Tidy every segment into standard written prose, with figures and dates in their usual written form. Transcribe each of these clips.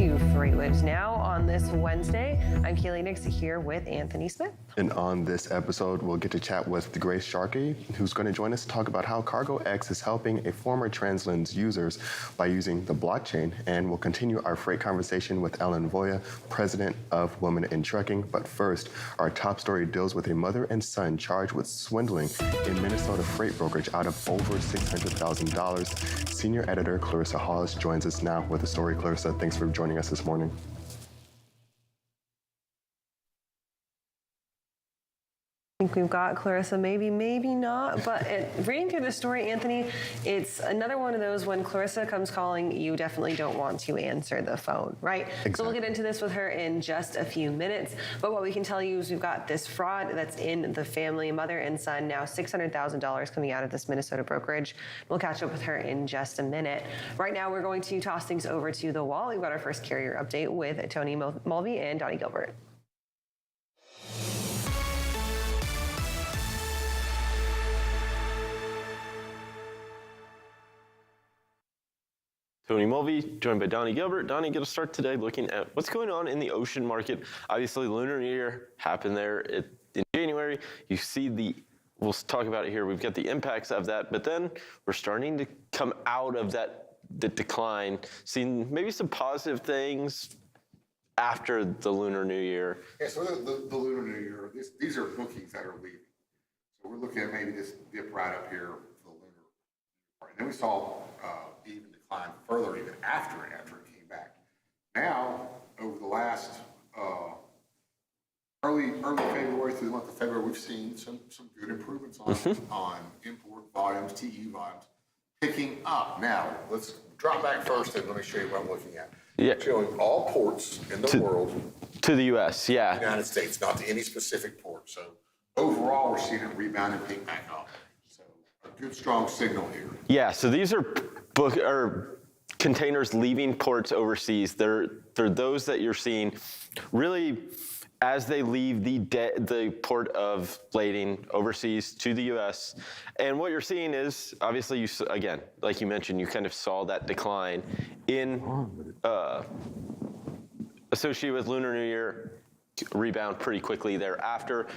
to FreightWaves Now on this Wednesday. I'm Kaylee Nix here with Anthony Smith. And on this episode, we'll get to chat with Grace Sharkey, who's going to join us to talk about how CargoX is helping a former TransLens users by using the blockchain. And we'll continue our freight conversation with Ellen Voya, president of Women in Trucking. But first, our top story deals with a mother and son charged with swindling in Minnesota freight brokerage out of over $600,000. Senior editor Clarissa Hollis joins us now with the story. Clarissa, thanks for joining us this morning. I think we've got Clarissa, maybe not, but reading through the story, Anthony, it's another one of those when Clarissa comes calling, you definitely don't want to answer the phone, right? Exactly. So we'll get into this with her in just a few minutes, but what we can tell you is we've got this fraud that's in the family, mother and son, now $600,000 coming out of this Minnesota brokerage. We'll catch up with her in just a minute. Right now, we're going to toss things over to the wall. We've got our first carrier update with Tony Mulvey and Donnie Gilbert. Tony Mulvey, joined by Donnie Gilbert. Donnie, get a start today looking at what's going on in the ocean market. Obviously, Lunar New Year happened there in January. You see we'll talk about it here. We've got the impacts of that, but then we're starting to come out of the decline, seeing maybe some positive things after the Lunar New Year. Yeah, so the Lunar New Year, these are bookings that are leaving. So we're looking at maybe this dip right up here for the Lunar part. And then we saw even decline further even after it came back. Now, over the last early February through the month of February, we've seen some good improvements on import volumes, TE volumes, picking up. Now, let's drop back first and let me show you what I'm looking at. Yeah. Showing all ports in the world. To the U.S., yeah. United States, not to any specific port. So overall, we're seeing it rebound and pick back up. So a good, strong signal here. Yeah, so these are containers leaving ports overseas. They're those that you're seeing really as they leave the port of lading overseas to the U.S. And what you're seeing is, obviously, again, like you mentioned, you kind of saw that decline in associated with Lunar New Year, rebound pretty quickly thereafter.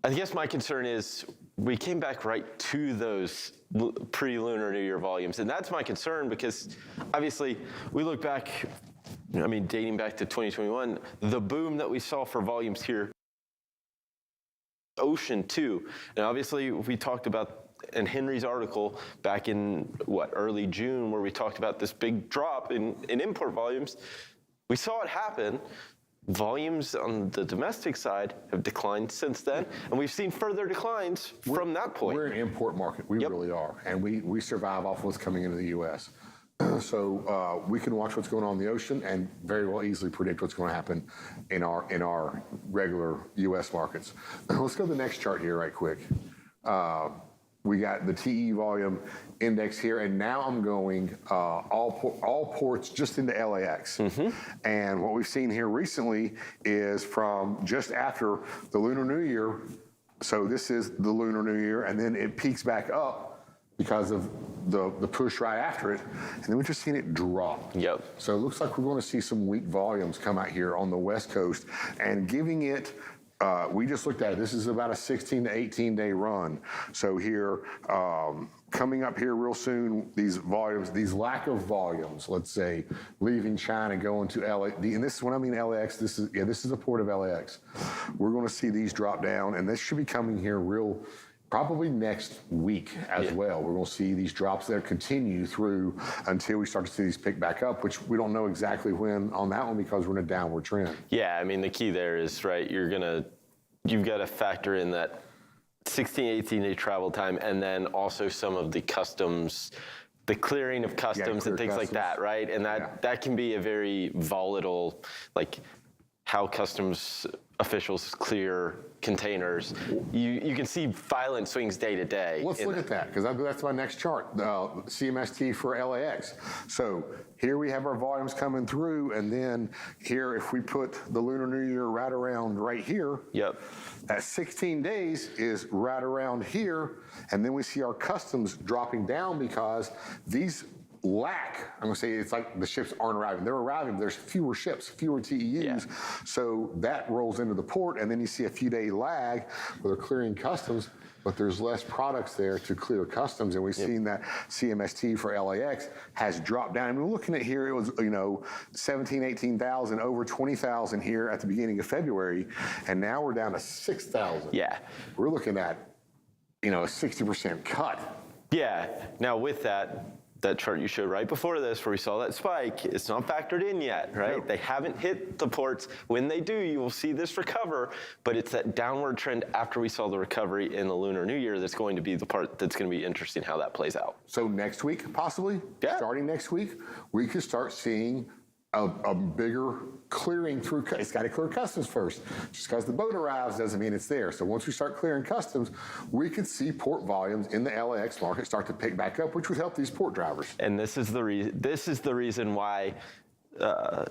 I guess my concern is we came back right to those pre-Lunar New Year volumes. And that's my concern because obviously we look back, dating back to 2021, the boom that we saw for volumes here, ocean too. And obviously we talked about in Henry's article back in early June, where we talked about this big drop in import volumes. We saw it happen. Volumes on the domestic side have declined since then, and we've seen further declines from that point. We're an import market. We really are, and we survive off what's coming into the U.S. So we can watch what's going on in the ocean and very well easily predict what's going to happen in our regular U.S. markets. Let's go to the next chart here right quick. We got the TE volume index here, and now I'm going all ports just into LAX. And what we've seen here recently is from just after the Lunar New Year, so this is the Lunar New Year, and then it peaks back up because of the push right after it, and then we've just seen it drop. Yep. So it looks like we're going to see some weak volumes come out here on the West Coast, and giving it we just looked at it. This is about a 16 to 18 day run. So here, coming up here real soon, these volumes, these lack of volumes, let's say, leaving China, going to LA, and this is when I mean LAX, this is a port of LAX. We're going to see these drop down, and this should be coming here probably next week as well. We're going to see these drops there continue through until we start to see these pick back up, which we don't know exactly when on that one because we're in a downward trend. Yeah, the key there is, right, you've got to factor in that 16, 18 day travel time, and then also some of the customs, the clearing of customs and things like that, right? And that can be a very volatile, like how customs officials clear containers. You can see violent swings day to day. Let's look at that, because that's my next chart, CMST for LAX. So here we have our volumes coming through, and then here, if we put the Lunar New Year right around right here, that 16 days is right around here, and then we see our customs dropping down because these lack. I'm going to say it's like the ships aren't arriving. They're arriving. There's fewer ships, fewer TEUs. So that rolls into the port, and then you see a few-day lag where they're clearing customs, but there's less products there to clear customs. And we've seen that CMST for LAX has dropped down. I mean, looking at here, it was, 17, 18,000, over 20,000 here at the beginning of February, and now we're down to 6,000. Yeah. We're looking at, a 60% cut. Yeah. Now with that chart you showed right before this where we saw that spike, it's not factored in yet, right? No. They haven't hit the ports. When they do, you will see this recover, but it's that downward trend after we saw the recovery in the Lunar New Year that's going to be the part that's going to be interesting how that plays out. So next week, possibly, starting next week, we could start seeing a bigger clearing through. It's got to clear customs first. Just because the boat arrives doesn't mean it's there. So once we start clearing customs, we could see port volumes in the LAX market start to pick back up, which would help these port drivers. And this is the reason why the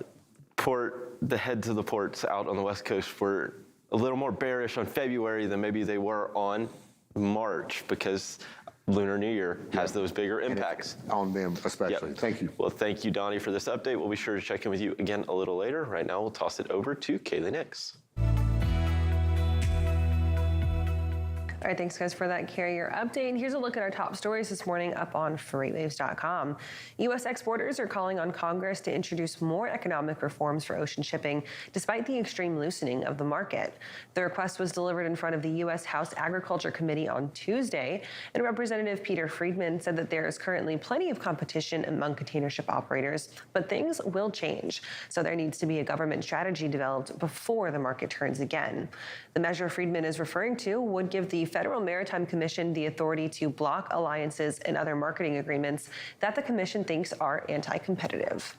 heads of the ports out on the West Coast were a little more bearish on February than maybe they were on March, because Lunar New Year has those bigger impacts. On them especially. Yep. Thank you. Well, thank you, Donnie, for this update. We'll be sure to check in with you again a little later. Right now, we'll toss it over to Kaylee Nix. All right, thanks guys for that carrier update. And here's a look at our top stories this morning up on FreightWaves.com. U.S. exporters are calling on Congress to introduce more economic reforms for ocean shipping, despite the extreme loosening of the market. The request was delivered in front of the U.S. House Agriculture Committee on Tuesday, and Representative Peter Friedman said that there is currently plenty of competition among container ship operators, but things will change. So there needs to be a government strategy developed before the market turns again. The measure Friedman is referring to would give the Federal Maritime Commission the authority to block alliances and other marketing agreements that the commission thinks are anti-competitive.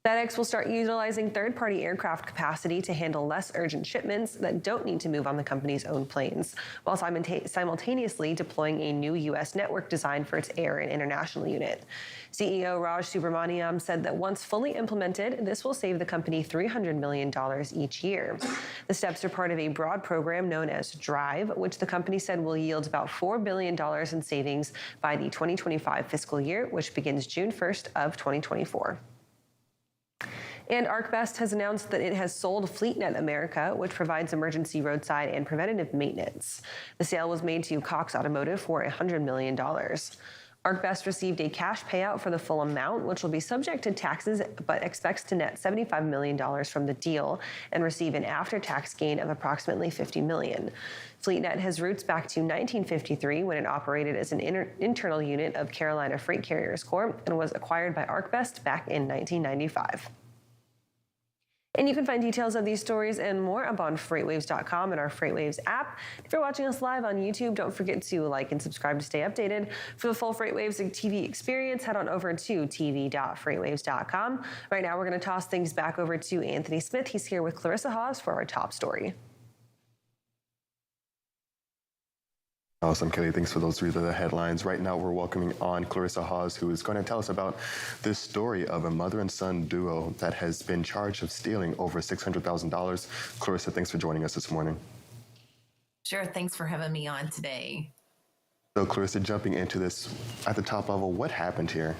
FedEx will start utilizing third-party aircraft capacity to handle less urgent shipments that don't need to move on the company's own planes, while simultaneously deploying a new U.S. network design for its air and international unit. CEO Raj Subramaniam said that once fully implemented, this will save the company $300 million each year. The steps are part of a broad program known as Drive, which the company said will yield about $4 billion in savings by the 2025 fiscal year, which begins June 1st of 2024. And ArcBest has announced that it has sold FleetNet America, which provides emergency roadside and preventative maintenance. The sale was made to Cox Automotive for $100 million. ArcBest received a cash payout for the full amount, which will be subject to taxes, but expects to net $75 million from the deal and receive an after-tax gain of approximately $50 million. FleetNet has roots back to 1953 when it operated as an internal unit of Carolina Freight Carriers Corp. And was acquired by ArcBest back in 1995. And you can find details of these stories and more up on FreightWaves.com and our FreightWaves app. If you're watching us live on YouTube, don't forget to like and subscribe to stay updated. For the full FreightWaves TV experience, head on over to tv.freightwaves.com. Right now, we're going to toss things back over to Anthony Smith. He's here with Clarissa Hawes for our top story. Awesome, Kelly. Thanks for those three of the headlines. Right now, we're welcoming on Clarissa Hawes, who is going to tell us about this story of a mother and son duo that has been charged of stealing over $600,000. Clarissa, thanks for joining us this morning. Sure. Thanks for having me on today. So, Clarissa, jumping into this at the top level, what happened here?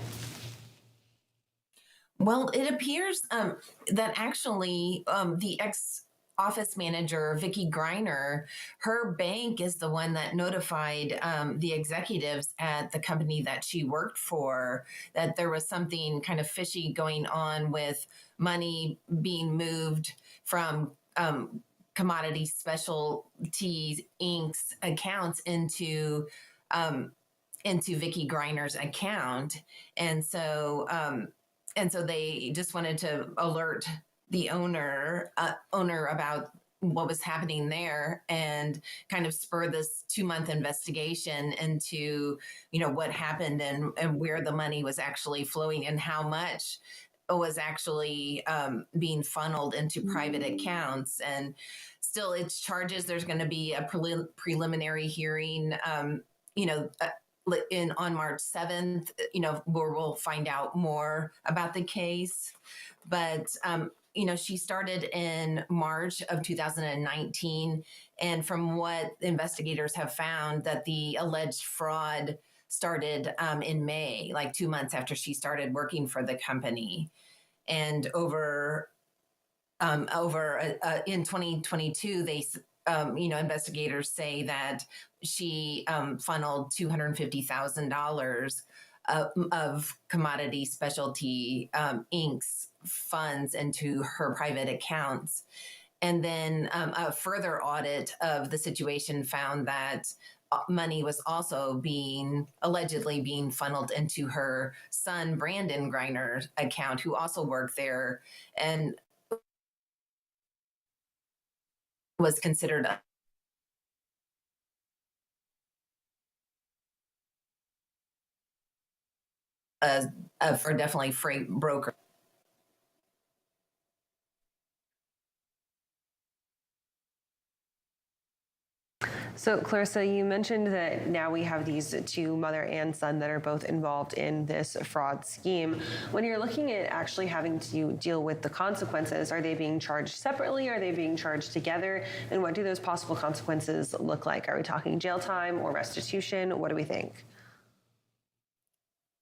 Well, it appears that actually the ex-office manager, Vicki Greiner, her bank is the one that notified the executives at the company that she worked for that there was something kind of fishy going on with money being moved from Commodity Specialties Inc.'s accounts into Vicki Greiner's account. And so they just wanted to alert the owner about what was happening there and kind of spur this 2-month investigation into, what happened and where the money was actually flowing and how much was actually being funned into private accounts. And still it's charges. There's going to be a preliminary hearing, on March 7th, where we'll find out more about the case. But, she started in March of 2019. And from what investigators have found, that the alleged fraud started in May, like 2 months after she started working for the company. And in 2022, investigators say that she funneled $250,000 of Commodity Specialty Inc.'s funds into her private accounts. And then a further audit of the situation found that money was also allegedly being funneled into her son, Brandon Griner's account, who also worked there and was considered for definitely freight broker. So, Clarissa, you mentioned that now we have these two, mother and son, that are both involved in this fraud scheme. When you're looking at actually having to deal with the consequences, are they being charged separately? Are they being charged together? And what do those possible consequences look like? Are we talking jail time or restitution? What do we think?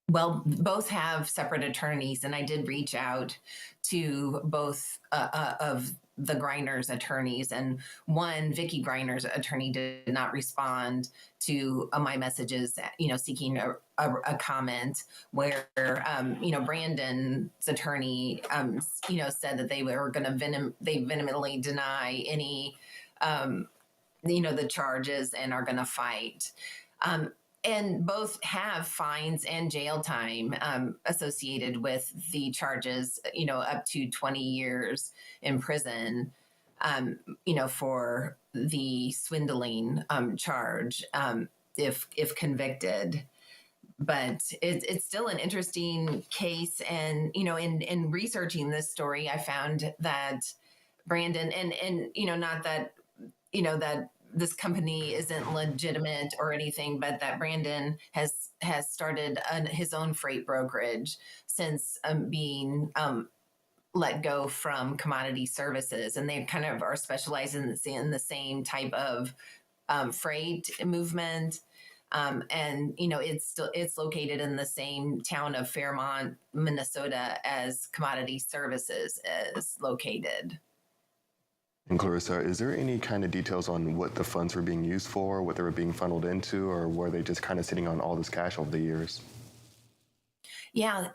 Well, both have separate attorneys, and I did reach out to both of the Griner's attorneys, and one, Vicky Griner's attorney, did not respond to my messages, seeking a comment. Where Brandon's attorney, said that they were going to vehemently deny any, the charges and are going to fight. And both have fines and jail time associated with the charges, up to 20 years in prison, for the swindling charge, if convicted. But it's still an interesting case. And, in researching this story, I found that Brandon, and not that, that this company isn't legitimate or anything, but that Brandon has started his own freight brokerage since being let go from Commodity Services, and they kind of are specializing in the same type of freight movement. And it's located in the same town of Fairmont, Minnesota, as Commodity Services is located. And Clarissa, is there any kind of details on what the funds were being used for, what they were being funneled into, or were they just kind of sitting on all this cash over the years? Yeah,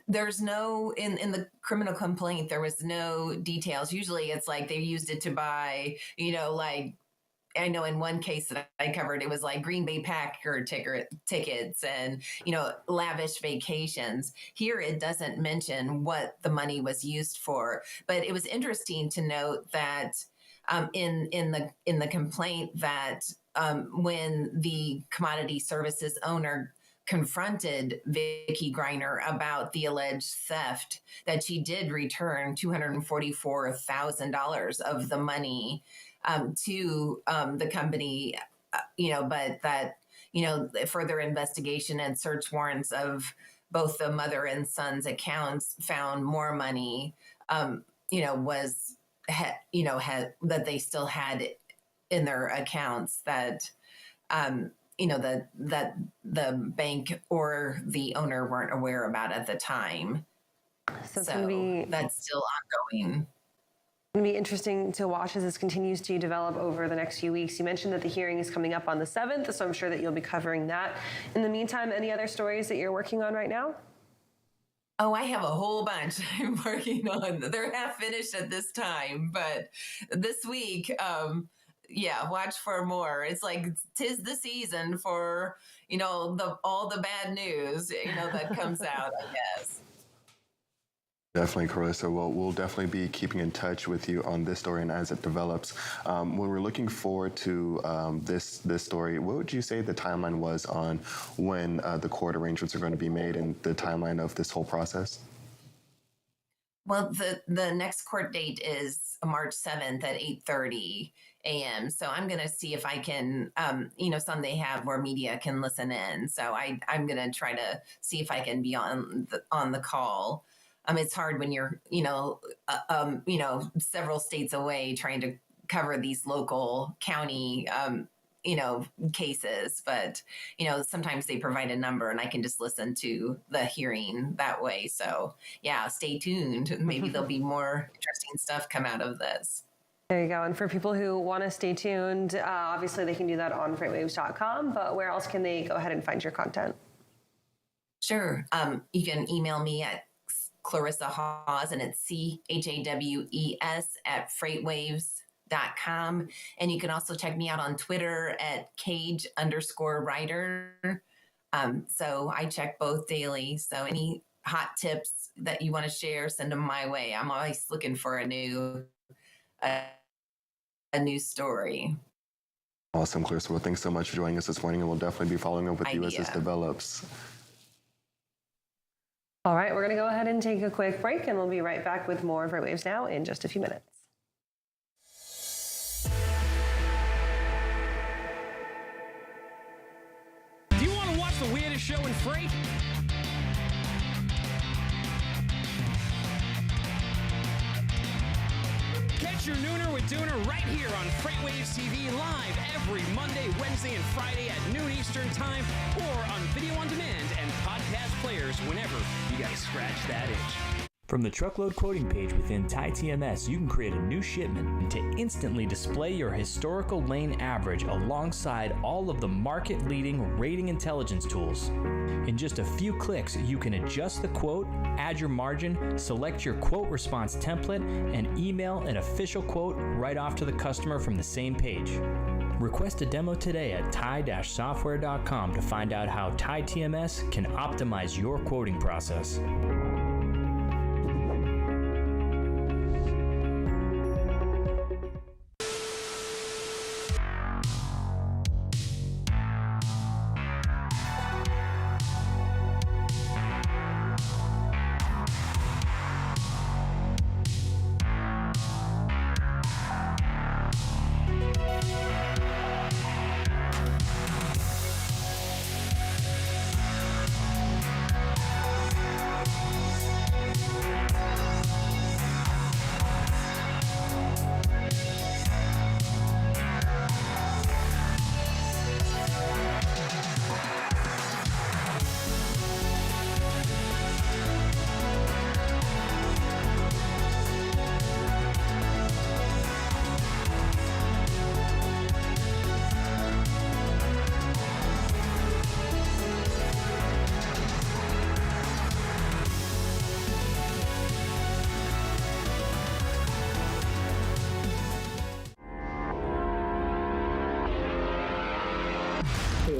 there's no, in the criminal complaint, there was no details. Usually it's like they used it to buy, like, I know in one case that I covered, it was like Green Bay Packer tickets and, lavish vacations. Here, it doesn't mention what the money was used for. But it was interesting to note that in the complaint that when the Commodity Services owner confronted Vicky Griner about the alleged theft, that she did return $244,000 of the money to the company, but that, further investigation and search warrants of both the mother and son's accounts found more money, that they still had in their accounts that, that the bank or the owner weren't aware about at the time. So that's still ongoing. It's going to be interesting to watch as this continues to develop over the next few weeks. You mentioned that the hearing is coming up on the 7th, so I'm sure that you'll be covering that. In the meantime, any other stories that you're working on right now? Oh, I have a whole bunch I'm working on. They're half finished at this time, but this week, watch for more. It's like 'tis the season for, all the bad news, that comes out, I guess. Definitely, Clarissa. Well, we'll definitely be keeping in touch with you on this story and as it develops. When we're looking forward to this story, what would you say the timeline was on when the court arrangements are going to be made and the timeline of this whole process? Well, the next court date is March 7th at 8:30 a.m. So I'm going to see if I can, some they have where media can listen in. So I'm going to try to see if I can be on the call. It's hard when you're, several states away trying to cover these local county cases, but, sometimes they provide a number and I can just listen to the hearing that way. So yeah, stay tuned. Maybe there'll be more interesting stuff come out of this. There you go. And for people who want to stay tuned, obviously they can do that on FreightWaves.com, but where else can they go ahead and find your content? Sure. You can email me at Clarissa Hawes, and it's CHAWES at FreightWaves.com. And you can also check me out on Twitter at Cage_writer. So I check both daily. So any hot tips that you want to share, send them my way. I'm always looking for a new story. Awesome, Clarissa. Well, thanks so much for joining us this morning, and we'll definitely be following up with you as this develops. All right, we're going to go ahead and take a quick break, and we'll be right back with more FreightWaves Now in just a few minutes. Do you want to watch the weirdest show in freight? Catch your nooner with Dooner right here on FreightWaves TV live every Monday, Wednesday, and Friday at noon Eastern Time, or on video on demand and podcast players whenever you gotta scratch that itch. From the truckload quoting page within TieTMS, you can create a new shipment to instantly display your historical lane average alongside all of the market-leading rating intelligence tools. In just a few clicks, you can adjust the quote, add your margin, select your quote response template, and email an official quote right off to the customer from the same page. Request a demo today at tie-software.com to find out how TieTMS can optimize your quoting process.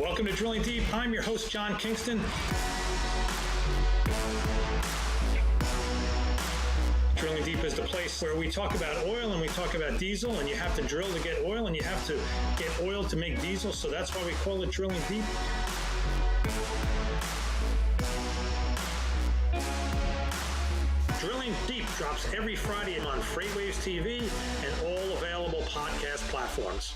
Welcome to Drilling Deep. I'm your host, John Kingston. Drilling Deep is the place where we talk about oil and we talk about diesel, and you have to drill to get oil and you have to get oil to make diesel, so that's why we call it Drilling Deep. Drilling Deep drops every Friday on FreightWaves TV and all available podcast platforms.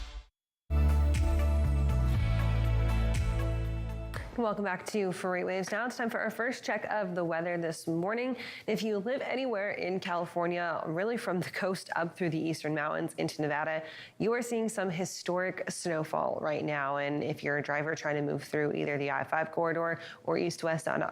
Welcome back to FreightWaves Now. It's time for our first check of the weather this morning. If you live anywhere in California, really from the coast up through the eastern mountains into Nevada, you are seeing some historic snowfall right now. And if you're a driver trying to move through either the I-5 corridor or east-west on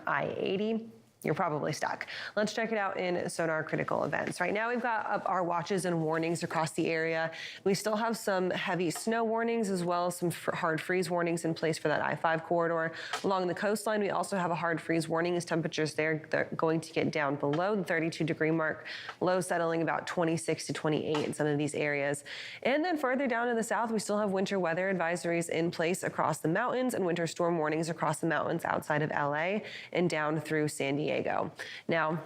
I-80, you're probably stuck. Let's check it out in Sonar Critical Events. Right now, we've got up our watches and warnings across the area. We still have some heavy snow warnings as well as some hard freeze warnings in place for that I-5 corridor. Along the coastline, we also have a hard freeze warning as temperatures there are going to get down below the 32-degree mark, lows settling about 26 to 28 in some of these areas. And then further down in the south, we still have winter weather advisories in place across the mountains and winter storm warnings across the mountains outside of LA and down through San Diego. Now,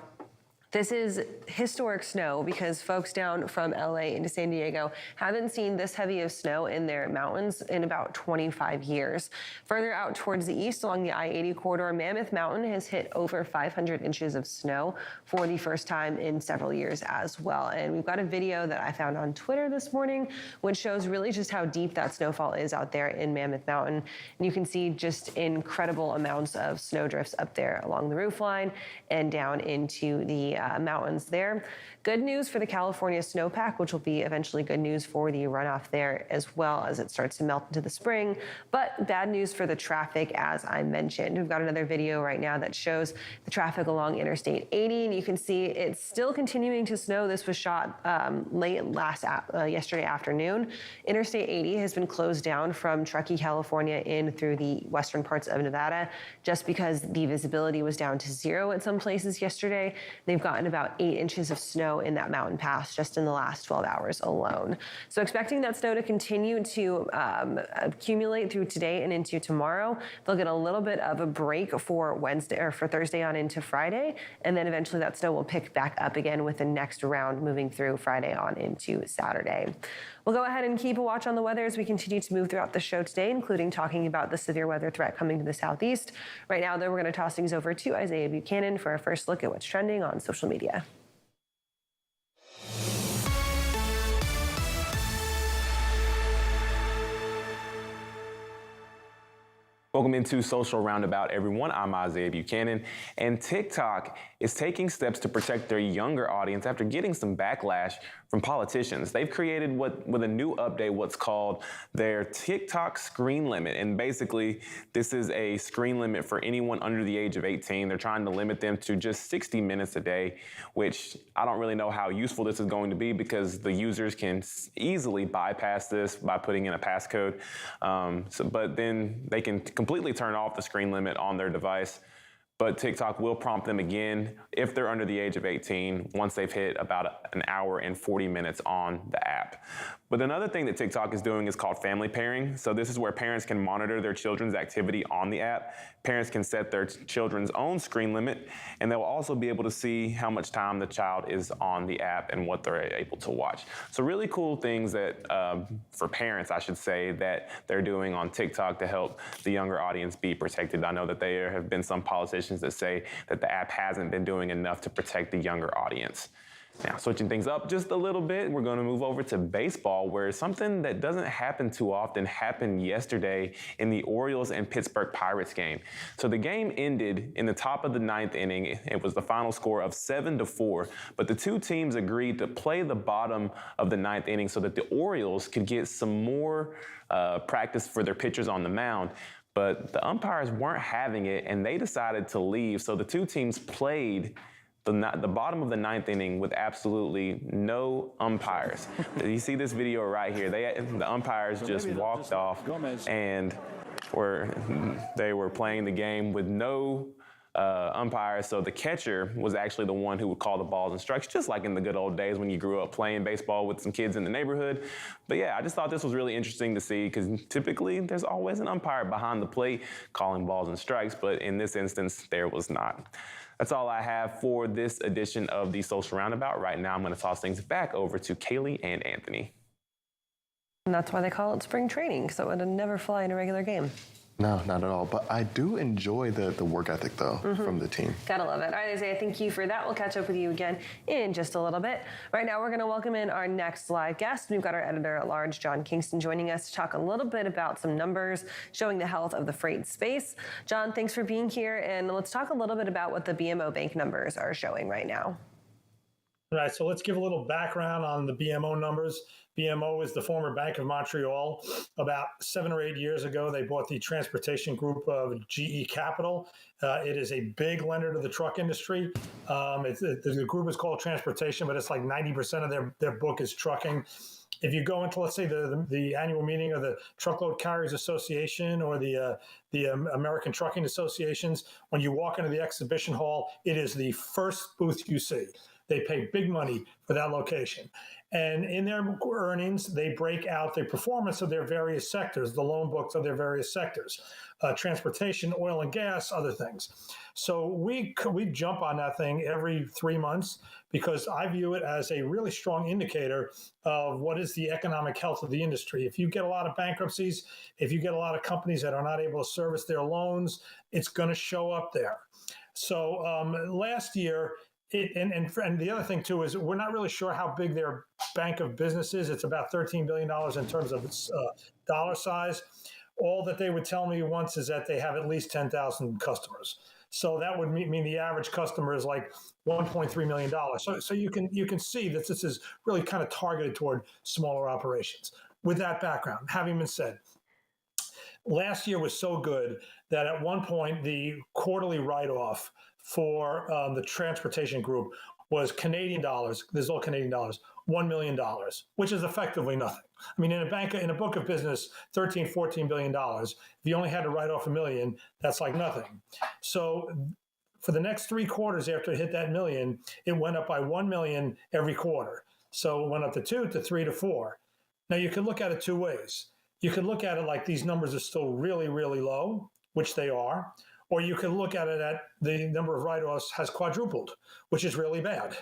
this is historic snow because folks down from LA into San Diego haven't seen this heavy of snow in their mountains in about 25 years. Further out towards the east along the I-80 corridor, Mammoth Mountain has hit over 500 inches of snow for the first time in several years as well. And we've got a video that I found on Twitter this morning, which shows really just how deep that snowfall is out there in Mammoth Mountain. And you can see just incredible amounts of snow drifts up there along the roofline and down into the mountains there. Good news for the California snowpack, which will be eventually good news for the runoff there as well as it starts to melt into the spring. But bad news for the traffic, as I mentioned. We've got another video right now that shows the traffic along Interstate 80, and you can see it's still continuing to snow. This was shot late yesterday afternoon. Interstate 80 has been closed down from Truckee, California, in through the western parts of Nevada, just because the visibility was down to 0 at some places yesterday. They've gotten about 8 inches of snow in that mountain pass just in the last 12 hours alone. So expecting that snow to continue to accumulate through today and into tomorrow. They'll get a little bit of a break for Wednesday or for Thursday on into Friday, and then eventually that snow will pick back up again with the next round moving through Friday on into Saturday. We'll go ahead and keep a watch on the weather as we continue to move throughout the show today, including talking about the severe weather threat coming to the southeast. Right now, though, we're going to toss things over to Isaiah Buchanan for our first look at what's trending on social media. Welcome into Social Roundabout, everyone. I'm Isaiah Buchanan, and TikTok is taking steps to protect their younger audience after getting some backlash from politicians. They've created with a new update, what's called their TikTok screen limit. And basically, this is a screen limit for anyone under the age of 18. They're trying to limit them to just 60 minutes a day, which I don't really know how useful this is going to be because the users can easily bypass this by putting in a passcode. But then they can completely turn off the screen limit on their device. But TikTok will prompt them again if they're under the age of 18 once they've hit about an hour and 40 minutes on the app. But another thing that TikTok is doing is called family pairing. So this is where parents can monitor their children's activity on the app. Parents can set their children's own screen limit, and they'll also be able to see how much time the child is on the app and what they're able to watch. So really cool things that, for parents, I should say, that they're doing on TikTok to help the younger audience be protected. I know that there have been some politicians that say that the app hasn't been doing enough to protect the younger audience. Now, switching things up just a little bit, we're going to move over to baseball, where something that doesn't happen too often happened yesterday in the Orioles and Pittsburgh Pirates game. So the game ended in the top of the 9th inning. It was the final score of 7-4, but the two teams agreed to play the bottom of the 9th inning so that the Orioles could get some more practice for their pitchers on the mound. But the umpires weren't having it, and they decided to leave. So the two teams played the bottom of the 9th inning with absolutely no umpires. You see this video right here. The umpires just walked off, and they were playing the game with no umpires. So the catcher was actually the one who would call the balls and strikes, just like in the good old days when you grew up playing baseball with some kids in the neighborhood. But yeah, I just thought this was really interesting to see because typically there's always an umpire behind the plate calling balls and strikes, but in this instance, there was not. That's all I have for this edition of the Social Roundabout. Right now, I'm going to toss things back over to Kaylee and Anthony. And that's why they call it spring training, so it would never fly in a regular game. No, not at all. But I do enjoy the work ethic, though, from the team. Gotta love it. All right, Isaiah, thank you for that. We'll catch up with you again in just a little bit. Right now, we're going to welcome in our next live guest. We've got our editor-at-large, John Kingston, joining us to talk a little bit about some numbers showing the health of the freight space. John, thanks for being here, and let's talk a little bit about what the BMO Bank numbers are showing right now. All right, so let's give a little background on the BMO numbers. BMO is the former Bank of Montreal. About 7 or 8 years ago, they bought the transportation group of GE Capital. It is a big lender to the truck industry. The group is called transportation, but it's like 90% of their book is trucking. If you go into, let's say, the annual meeting of the Truckload Carriers Association or the American Trucking Associations, when you walk into the exhibition hall, it is the first booth you see. They pay big money for that location. And in their earnings, they break out the performance of their various sectors, the loan books of their various sectors, transportation, oil and gas, other things. So we jump on that thing every 3 months because I view it as a really strong indicator of what is the economic health of the industry. If you get a lot of bankruptcies, if you get a lot of companies that are not able to service their loans, it's going to show up there. So last year, and the other thing, too, is we're not really sure how big their bank of business is. It's about $13 billion in terms of its dollar size. All that they would tell me once is that they have at least 10,000 customers. So that would mean the average customer is like $1.3 million. So you can see that this is really kind of targeted toward smaller operations. With that background, having been said, last year was so good that at one point the quarterly write-off for the transportation group was Canadian dollars. This is all Canadian dollars. $1 million, which is effectively nothing. I mean, in a book of business, $13-14 billion. If you only had to write off $1 million, that's like nothing. So for the next 3 quarters after it hit that million, it went up by 1 million every quarter. So it went up to 2 to 3 to 4. Now you can look at it 2 ways. You can look at it like these numbers are still really, really low, which they are, or you can look at it at the number of write-offs has quadrupled, which is really bad.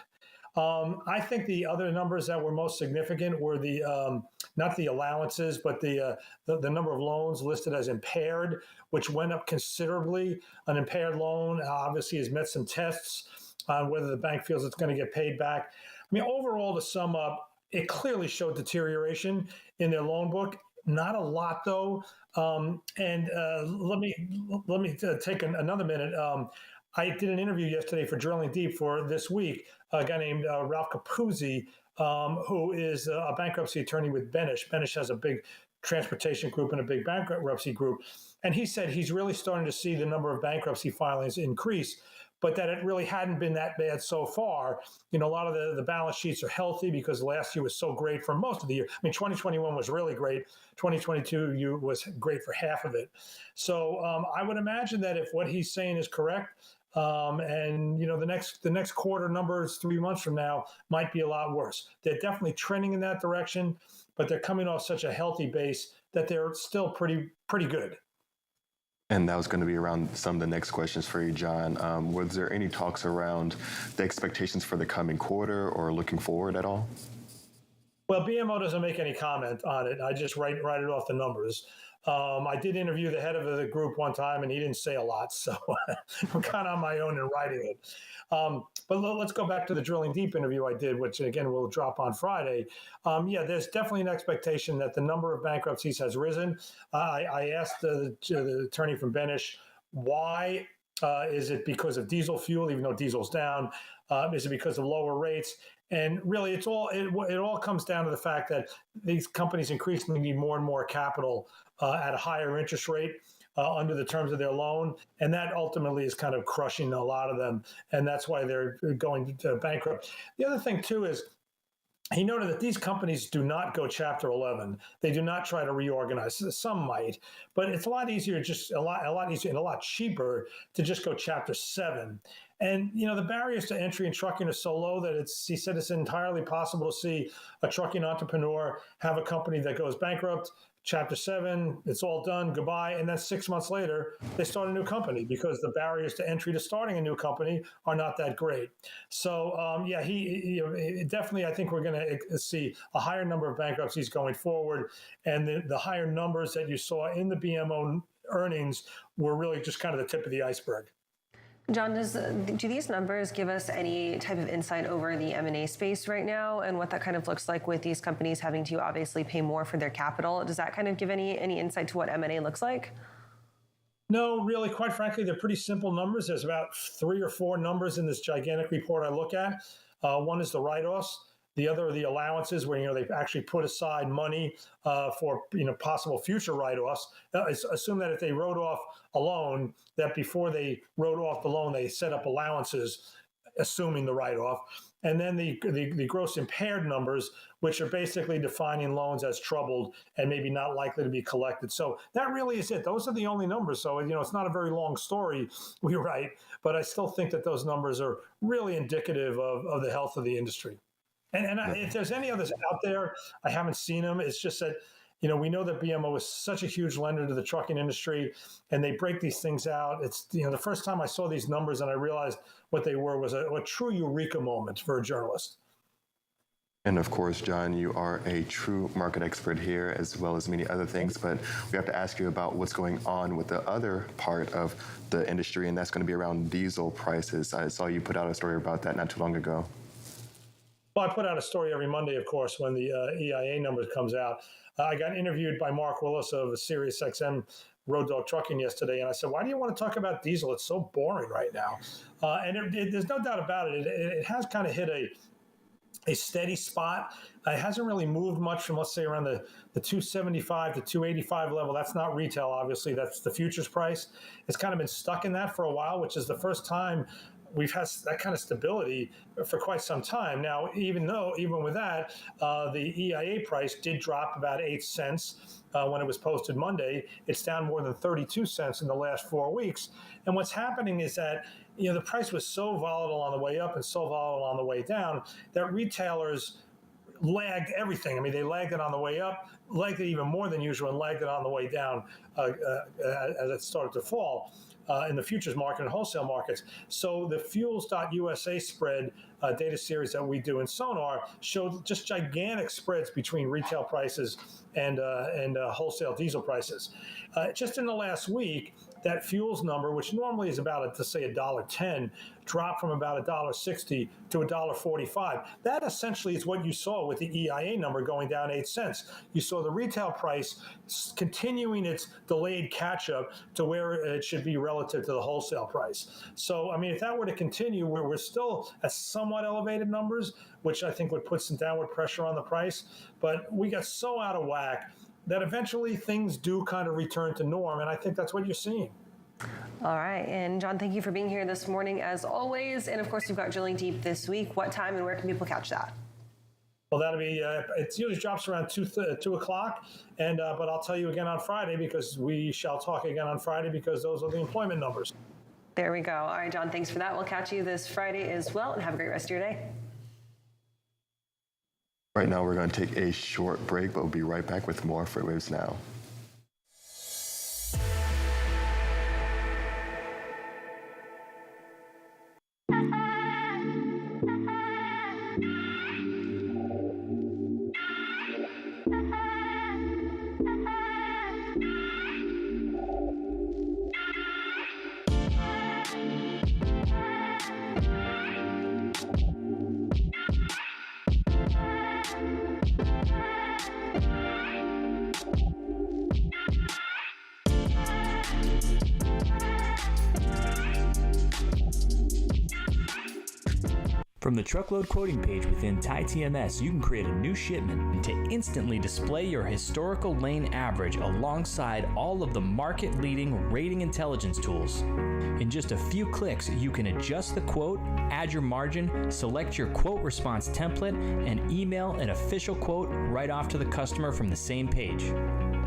I think the other numbers that were most significant were the not the allowances, but the number of loans listed as impaired, which went up considerably. An impaired loan obviously has met some tests on whether the bank feels it's going to get paid back. I mean, overall, to sum up, it clearly showed deterioration in their loan book. Not a lot, though. And let me take another minute. I did an interview yesterday for Drilling Deep for this week. A guy named Ralph Capuzzi, who is a bankruptcy attorney with Benish. Benish has a big transportation group and a big bankruptcy group. And he said he's really starting to see the number of bankruptcy filings increase, but that it really hadn't been that bad so far. You know, a lot of the balance sheets are healthy because last year was so great for most of the year. I mean, 2021 was really great. 2022 was great for half of it. So I would imagine that if what he's saying is correct, and you know, the next quarter numbers 3 months from now might be a lot worse. They're definitely trending in that direction, but they're coming off such a healthy base that they're still pretty good. And that was going to be around some of the next questions for you, John. Was there any talks around the expectations for the coming quarter or looking forward at all? Well, BMO doesn't make any comment on it. I just write it off the numbers. I did interview the head of the group one time, and he didn't say a lot, so I'm kind of on my own in writing it. But let's go back to the Drilling Deep interview I did, which, again, will drop on Friday. Yeah, there's definitely an expectation that the number of bankruptcies has risen. I asked the attorney from Benish, why is it because of diesel fuel, even though diesel's down? Is it because of lower rates? And really, it all comes down to the fact that these companies increasingly need more and more capital at a higher interest rate under the terms of their loan, and that ultimately is kind of crushing a lot of them, and that's why they're going to bankrupt. The other thing too is he noted that these companies do not go Chapter 11. They do not try to reorganize. Some might, but it's a lot easier, a lot easier and a lot cheaper to just go Chapter 7. And you know, the barriers to entry in trucking are so low that he said it's entirely possible to see a trucking entrepreneur have a company that goes bankrupt, Chapter 7, it's all done, goodbye, and then 6 months later, they start a new company because the barriers to entry to starting a new company are not that great. So, yeah, he definitely, I think we're going to see a higher number of bankruptcies going forward, and the higher numbers that you saw in the BMO earnings were really just kind of the tip of the iceberg. John, do these numbers give us any type of insight over the M&A space right now and what that kind of looks like with these companies having to obviously pay more for their capital? Does that kind of give any insight to what M&A looks like? No, really, quite frankly, they're pretty simple numbers. There's about 3 or 4 numbers in this gigantic report I look at. One is the write-offs. The other are the allowances, where they actually put aside money for possible future write-offs. Assume that if they wrote off a loan, that before they wrote off the loan, they set up allowances, assuming the write-off. And then the gross impaired numbers, which are basically defining loans as troubled and maybe not likely to be collected. So that really is it. Those are the only numbers. So it's not a very long story we write, but I still think that those numbers are really indicative of the health of the industry. And if there's any others out there, I haven't seen them. It's just that, we know that BMO is such a huge lender to the trucking industry, and they break these things out. It's, the first time I saw these numbers and I realized what they were was a true eureka moment for a journalist. And of course, John, you are a true market expert here, as well as many other things, but we have to ask you about what's going on with the other part of the industry, and that's going to be around diesel prices. I saw you put out a story about that not too long ago. Well, I put out a story every Monday, of course, when the EIA numbers comes out. I got interviewed by Mark Willis of SiriusXM Road Dog Trucking yesterday, and I said, why do you want to talk about diesel? It's so boring right now. And there's no doubt about it. It has kind of hit a steady spot. It hasn't really moved much from, let's say, around the 275 to 285 level. That's not retail, obviously. That's the futures price. It's kind of been stuck in that for a while, which is the first time we've had that kind of stability for quite some time. Now, even with that, the EIA price did drop about 8 cents when it was posted Monday. It's down more than 32 cents in the last 4 weeks. And what's happening is that the price was so volatile on the way up and so volatile on the way down that retailers lagged everything. I mean, they lagged it on the way up, lagged it even more than usual, and lagged it on the way down as it started to fall in the futures market and wholesale markets. So the fuels.usa spread data series that we do in Sonar showed just gigantic spreads between retail prices and wholesale diesel prices. Just in the last week, that fuels number, which normally is about, say, $1.10, dropped from about $1.60 to $1.45. That essentially is what you saw with the EIA number going down 8 cents. You saw the retail price continuing its delayed catch-up to where it should be relative to the wholesale price. So, I mean, if that were to continue, we're still at somewhat elevated numbers, which I think would put some downward pressure on the price. But we got so out of whack that eventually things do kind of return to norm, and I think that's what you're seeing. All right, and John, thank you for being here this morning as always. And of course, you've got Drilling Deep this week. What time and where can people catch that? Well, that'll be, it usually drops around 2 o'clock, and but I'll tell you again on Friday, because we shall talk again on Friday, because those are the employment numbers. There we go. All right, John, thanks for that. We'll catch you this Friday as well, and have a great rest of your day. Right now, we're going to take a short break, but we'll be right back with more FreightWaves Now. From the truckload quoting page within TieTMS, you can create a new shipment to instantly display your historical lane average alongside all of the market-leading rating intelligence tools. In just a few clicks, you can adjust the quote, add your margin, select your quote response template, and email an official quote right off to the customer from the same page.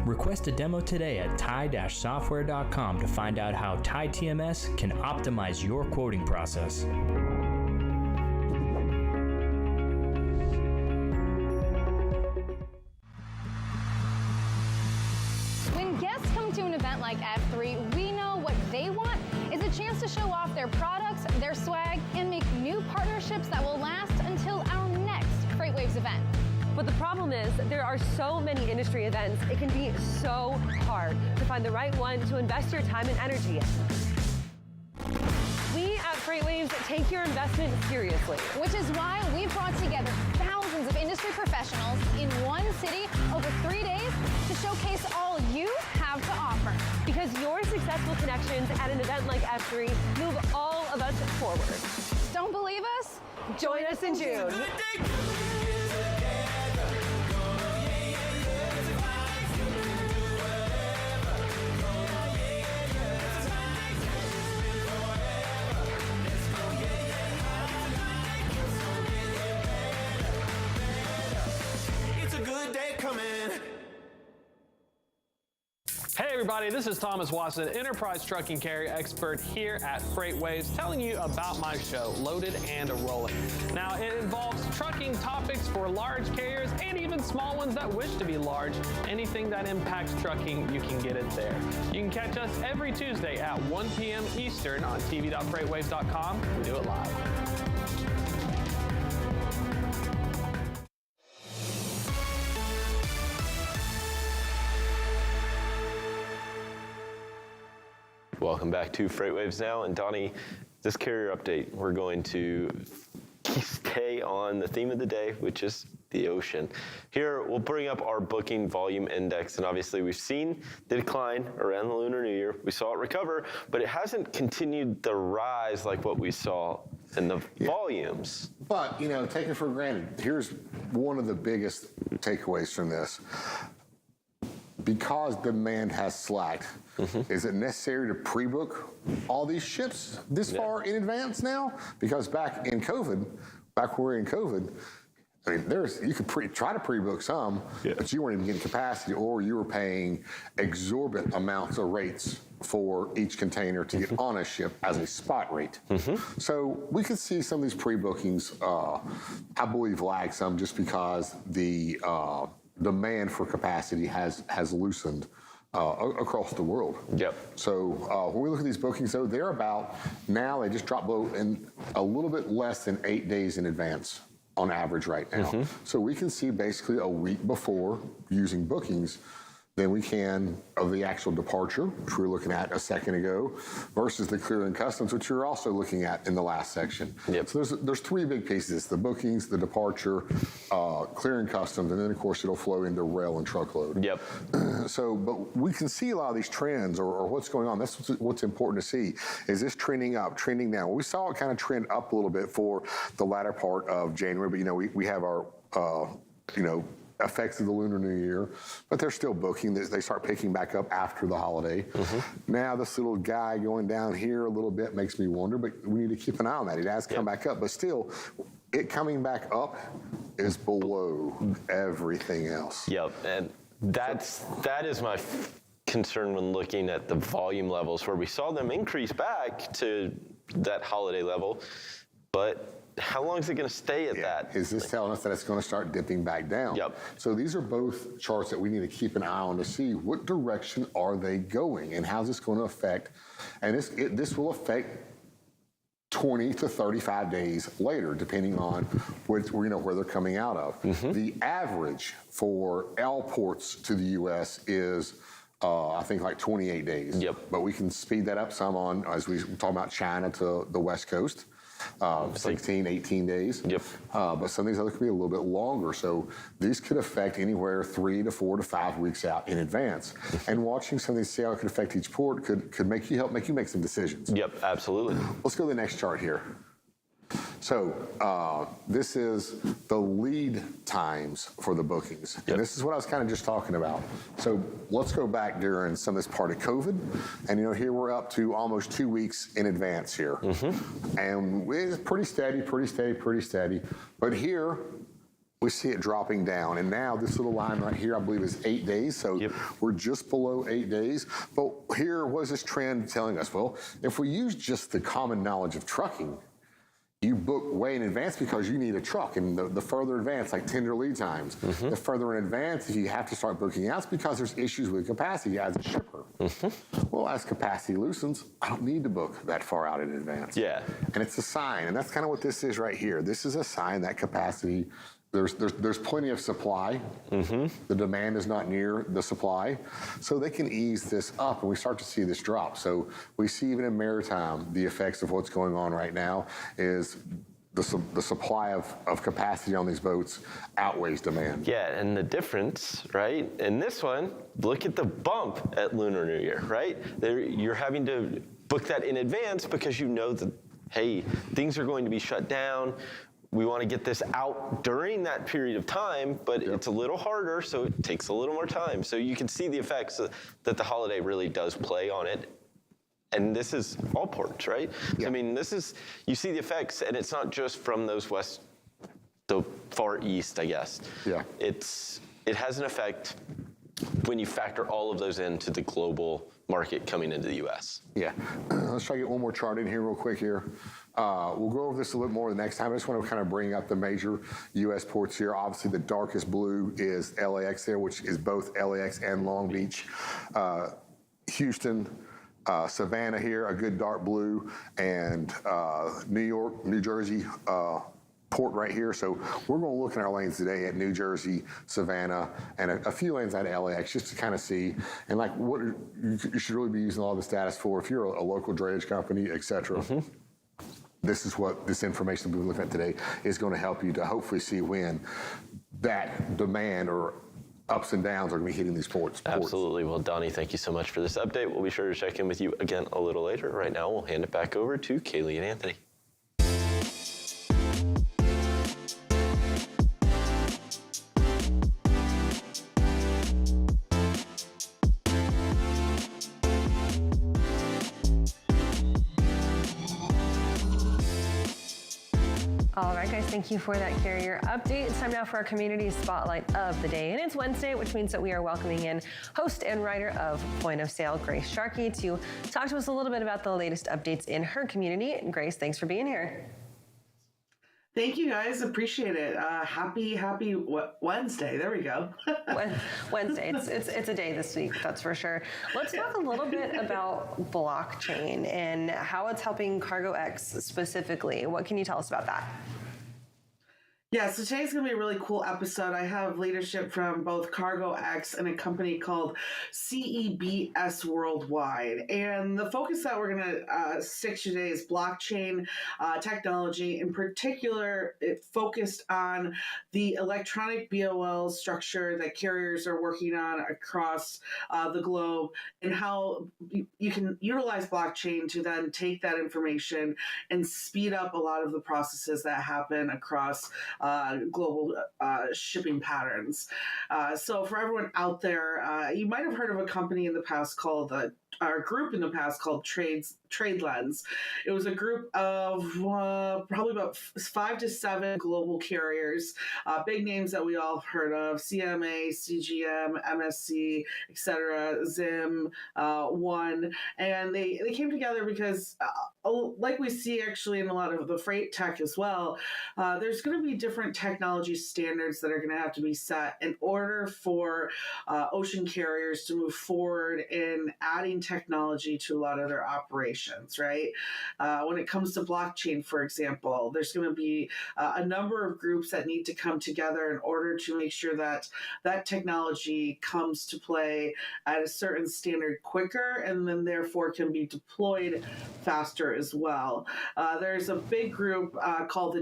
Request a demo today at tie-software.com to find out how TieTMS can optimize your quoting process. Like F3, we know what they want is a chance to show off their products, their swag, and make new partnerships that will last until our next FreightWaves event. But the problem is there are so many industry events, it can be so hard to find the right one to invest your time and energy in. We at FreightWaves take your investment seriously. Which is why we've brought together thousands of industry professionals in one city over 3 days to showcase all you have to offer. Because your successful connections at an event like F3 move all of us forward. Don't believe us? Join us in June. Hey everybody, this is Thomas Watson, enterprise trucking carrier expert here at FreightWaves, telling you about my show, Loaded and Rolling. Now, it involves trucking topics for large carriers and even small ones that wish to be large. Anything that impacts trucking, you can get it there. You can catch us every Tuesday at 1 p.m. Eastern on tv.freightwaves.com. We do it live. Welcome back to FreightWaves Now. And Donnie, this carrier update, we're going to stay on the theme of the day, which is the ocean. Here, we'll bring up our booking volume index, and obviously we've seen the decline around the Lunar New Year. We saw it recover, but it hasn't continued the rise like what we saw in the volumes. But, take it for granted. Here's one of the biggest takeaways from this. Because demand has slacked, is it necessary to pre-book all these ships this far in advance now? Because back when we were in COVID, I mean, you could try to pre-book some, but you weren't even getting capacity, or you were paying exorbitant amounts of rates for each container to get on a ship as a spot rate. So we could see some of these pre-bookings, I believe, lag some just because the demand for capacity has loosened across the world. So when we look at these bookings, though, they're about, now they just drop below in a little bit less than 8 days in advance on average right now. So we can see basically a week before using bookings than we can of the actual departure, which we were looking at a second ago, versus the clearing customs, which you're also looking at in the last section. So there's three big pieces: the bookings, the departure, clearing customs, and then of course it'll flow into rail and truckload. So, but we can see a lot of these trends or what's going on. That's what's important to see. Is this trending up, trending down? Well, we saw it kind of trend up a little bit for the latter part of January, but we have our effects of the Lunar New Year, but they're still booking. They start picking back up after the holiday. Now this little guy going down here a little bit makes me wonder, but we need to keep an eye on that. It has come back up, but still, it coming back up is below everything else. And that is my concern when looking at the volume levels, where we saw them increase back to that holiday level, but how long is it going to stay at that? Is this telling us that it's going to start dipping back down? So these are both charts that we need to keep an eye on to see what direction are they going and how's this going to affect. And this will affect 20 to 35 days later, depending on where they're coming out of. The average for L ports to the U.S. is I think like 28 days. But we can speed that up some as we talk about China to the West Coast. 16, 18 days. But some of these others could be a little bit longer. So these could affect anywhere 3 to 4 to 5 weeks out in advance. And watching some of these, see how it could affect each port could make you make some decisions. Absolutely. Let's go to the next chart here. So this is the lead times for the bookings. And this is what I was kind of just talking about. So let's go back during some of this part of COVID. And here we're up to almost 2 weeks in advance here. And it's pretty steady. But here, we see it dropping down. And now this little line right here, I believe, is 8 days. So we're just below 8 days. But here, what is this trend telling us? Well, if we use just the common knowledge of trucking, you book way in advance because you need a truck, and the further advanced, like tender lead times, the further in advance, if you have to start booking out, it's because there's issues with capacity as a shipper. Well, as capacity loosens, I don't need to book that far out in advance. And it's a sign, and that's kind of what this is right here. This is a sign that capacity, there's plenty of supply. The demand is not near the supply. So they can ease this up, and we start to see this drop. So we see even in maritime, the effects of what's going on right now is the supply of capacity on these boats outweighs demand. And the difference, right? In this one, look at the bump at Lunar New Year, right? You're having to book that in advance because you know that, hey, things are going to be shut down. We want to get this out during that period of time, but it's a little harder, so it takes a little more time. So you can see the effects that the holiday really does play on it. And this is all ports, right? So, I mean, you see the effects, and it's not just from the far east, I guess. It has an effect when you factor all of those into the global market coming into the U.S. Let's try to get one more chart in here real quick here. We'll go over this a little more the next time. I just want to kind of bring up the major U.S. ports here. Obviously, the darkest blue is LAX there, which is both LAX and Long Beach. Houston, Savannah here, a good dark blue, and New York, New Jersey, port right here. So we're going to look in our lanes today at New Jersey, Savannah, and a few lanes out of LAX just to kind of see, and like what you should really be using all the status for if you're a local drayage company, et cetera. This is what this information we've looked at today is going to help you to hopefully see when that demand or ups and downs are going to be hitting these ports. Absolutely. Well, Donnie, thank you so much for this update. We'll be sure to check in with you again a little later. Right now, we'll hand it back over to Kaylee and Anthony. All right, guys, thank you for that carrier update. It's time now for our community spotlight of the day. And it's Wednesday, which means that we are welcoming in host and writer of Point of Sale, Grace Sharkey, to talk to us a little bit about the latest updates in her community. And Grace, thanks for being here. Thank you, guys. Appreciate it. Happy Wednesday. There we go. Wednesday. It's a day this week, that's for sure. Let's talk a little bit about blockchain and how it's helping CargoX specifically. What can you tell us about that? Yeah, so today's going to be a really cool episode. I have leadership from both CargoX and a company called CEBS Worldwide. And the focus that we're going to stick to today is blockchain technology. In particular, it focused on the electronic BOL structure that carriers are working on across the globe and how you can utilize blockchain to then take that information and speed up a lot of the processes that happen across global shipping patterns. So for everyone out there, you might have heard of a company in the past called, or a group in the past called TradeLens. It was a group of probably about 5 to 7 global carriers, big names that we all have heard of: CMA, CGM, MSC, etc., Zim, One. And they came together because, like we see actually in a lot of the freight tech as well, there's going to be different technology standards that are going to have to be set in order for ocean carriers to move forward in adding technology to a lot of their operations, right? When it comes to blockchain, for example, there's going to be a number of groups that need to come together in order to make sure that that technology comes to play at a certain standard quicker and then therefore can be deployed faster as well. There's a big group called the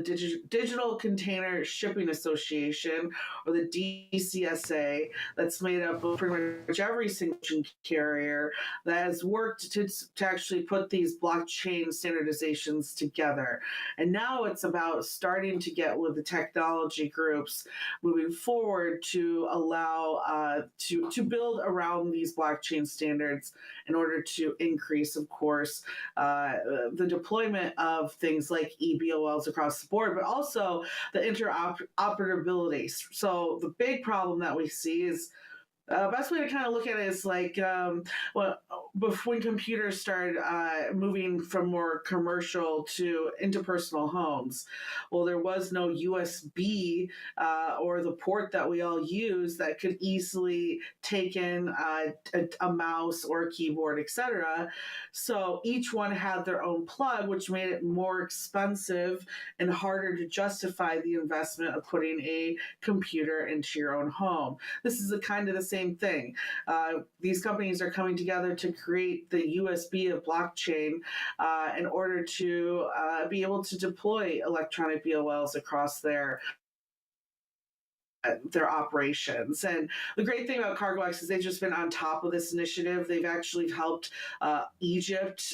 Digital Container Shipping Association, or the DCSA, that's made up of pretty much every single carrier that has worked to actually put these blockchain standardizations together. And now it's about starting to get with the technology groups moving forward to allow to build around these blockchain standards in order to increase, of course, the deployment of things like eBOLs across the board, but also the interoperability. So the big problem that we see is best way to kind of look at it is like when computers started moving from more commercial to interpersonal homes. Well, there was no USB or the port that we all use that could easily take in a mouse or a keyboard, etc. So each one had their own plug, which made it more expensive and harder to justify the investment of putting a computer into your own home. This is kind of the same thing. These companies are coming together to create the USB of blockchain in order to be able to deploy electronic BOLs across their operations. And the great thing about CargoX is they've just been on top of this initiative. They've actually helped Egypt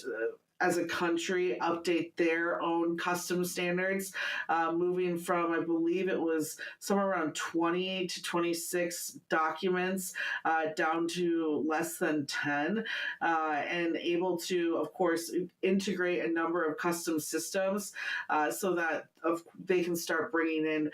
as a country update their own custom standards, moving from, I believe it was somewhere around 20 to 26 documents down to less than 10, and able to, of course, integrate a number of custom systems so that they can start bringing in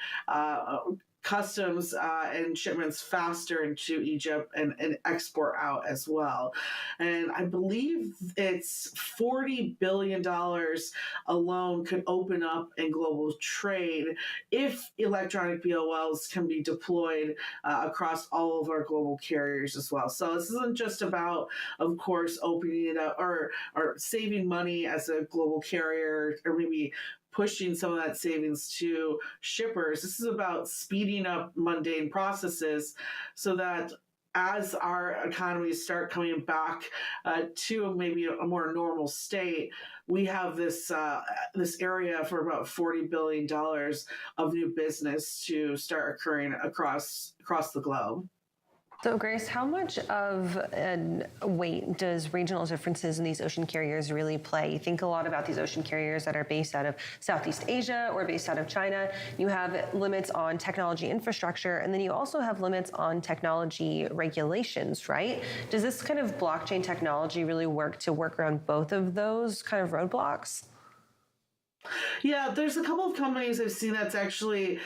customs and shipments faster into Egypt and export out as well. And I believe it's $40 billion alone could open up in global trade if electronic BOLs can be deployed across all of our global carriers as well. So this isn't just about, of course, opening it up or saving money as a global carrier, or maybe pushing some of that savings to shippers. This is about speeding up mundane processes so that as our economies start coming back to maybe a more normal state, we have this this area for about $40 billion of new business to start occurring across the globe. So, Grace, how much of a weight does regional differences in these ocean carriers really play? You think a lot about these ocean carriers that are based out of Southeast Asia or based out of China. You have limits on technology infrastructure, and then you also have limits on technology regulations, right? Does this kind of blockchain technology really work around both of those kind of roadblocks? Yeah, there's a couple of companies I've seen that's actually,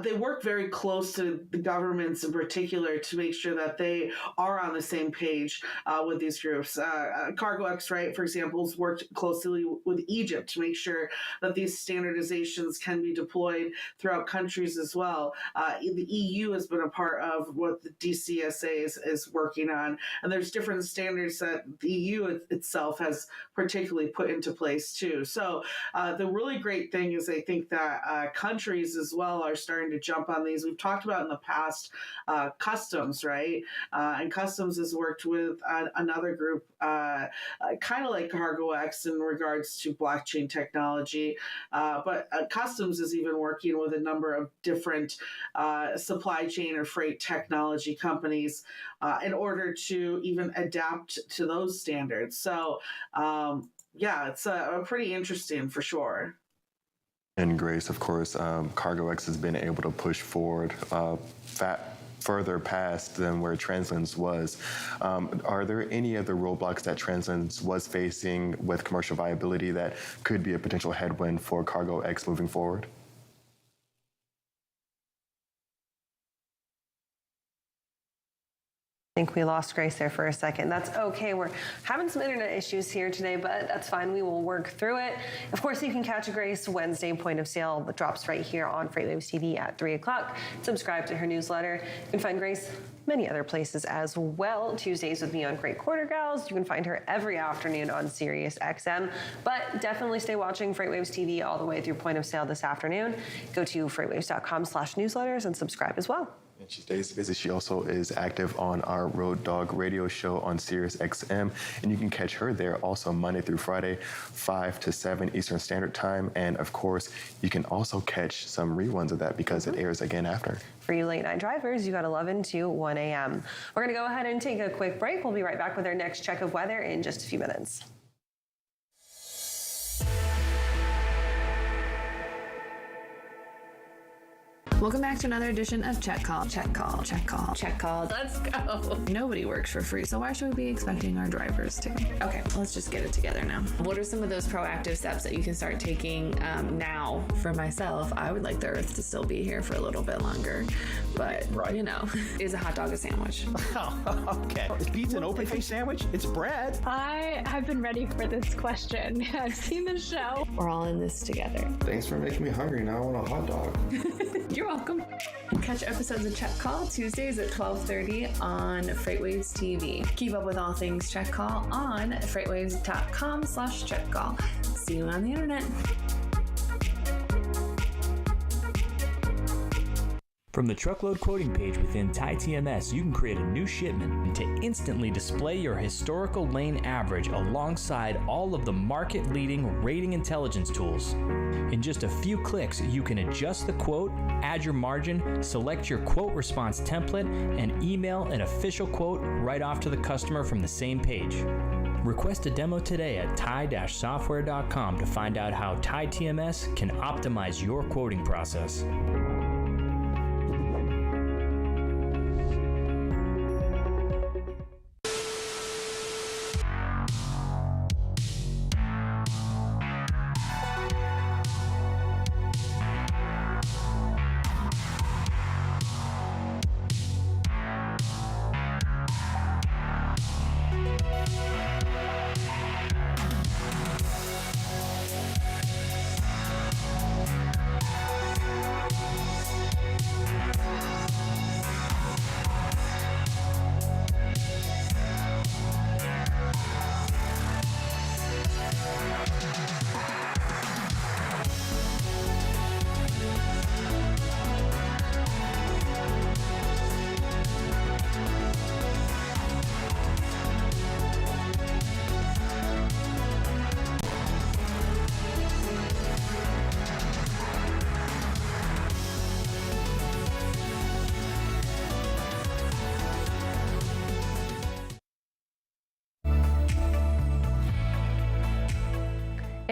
they work very close to the governments in particular to make sure that they are on the same page with these groups. CargoX, right, for example, has worked closely with Egypt to make sure that these standardizations can be deployed throughout countries as well. The EU has been a part of what the DCSA is working on, and there's different standards that the EU itself has particularly put into place too. So the really great thing is I think that countries as well are starting to jump on these. We've talked about in the past customs, right? And customs has worked with another group, kind of like CargoX in regards to blockchain technology. But customs is even working with a number of different supply chain or freight technology companies in order to even adapt to those standards. So, yeah, it's pretty interesting for sure. And Grace, of course, CargoX has been able to push forward further past than where Translands was. Are there any other roadblocks that Translands was facing with commercial viability that could be a potential headwind for CargoX moving forward? I think we lost Grace there for a second. That's okay. We're having some internet issues here today, but that's fine. We will work through it. Of course, you can catch Grace Wednesday point of sale that drops right here on FreightWaves TV at 3 o'clock. Subscribe to her newsletter. You can find Grace many other places as well. Tuesdays with me on Great Quarter Gals. You can find her every afternoon on Sirius XM. But definitely stay watching FreightWaves TV all the way through point of sale this afternoon. Go to freightwaves.com/newsletters and subscribe as well. And she stays busy. She also is active on our Road Dog radio show on Sirius XM, and you can catch her there also Monday through Friday, 5 to 7 Eastern Standard Time. And of course, you can also catch some reruns of that because it airs again after. For you late night drivers, you got 11 to 1 a.m. We're going to go ahead and take a quick break. We'll be right back with our next check of weather in just a few minutes. Welcome back to another edition of Check Call. Check Call. Check Call. Check Call. Let's go. Nobody works for free, so why should we be expecting our drivers to? Okay, let's just get it together now. What are some of those proactive steps that you can start taking now? For myself, I would like the Earth to still be here for a little bit longer, but you know, is a hot dog a sandwich? Oh, okay. Is pizza an open-faced sandwich? It's bread. I have been ready for this question. I've seen the show. We're all in this together. Thanks for making me hungry. Now I want a hot dog. You're welcome. Catch episodes of Check Call Tuesdays at 12:30 on FreightWaves TV. Keep up with all things Check Call on freightwaves.com/checkcall. See you on the internet. From the truckload quoting page within TieTMS, you can create a new shipment to instantly display your historical lane average alongside all of the market-leading rating intelligence tools. In just a few clicks, you can adjust the quote, add your margin, select your quote response template, and email an official quote right off to the customer from the same page. Request a demo today at tie-software.com to find out how TieTMS can optimize your quoting process.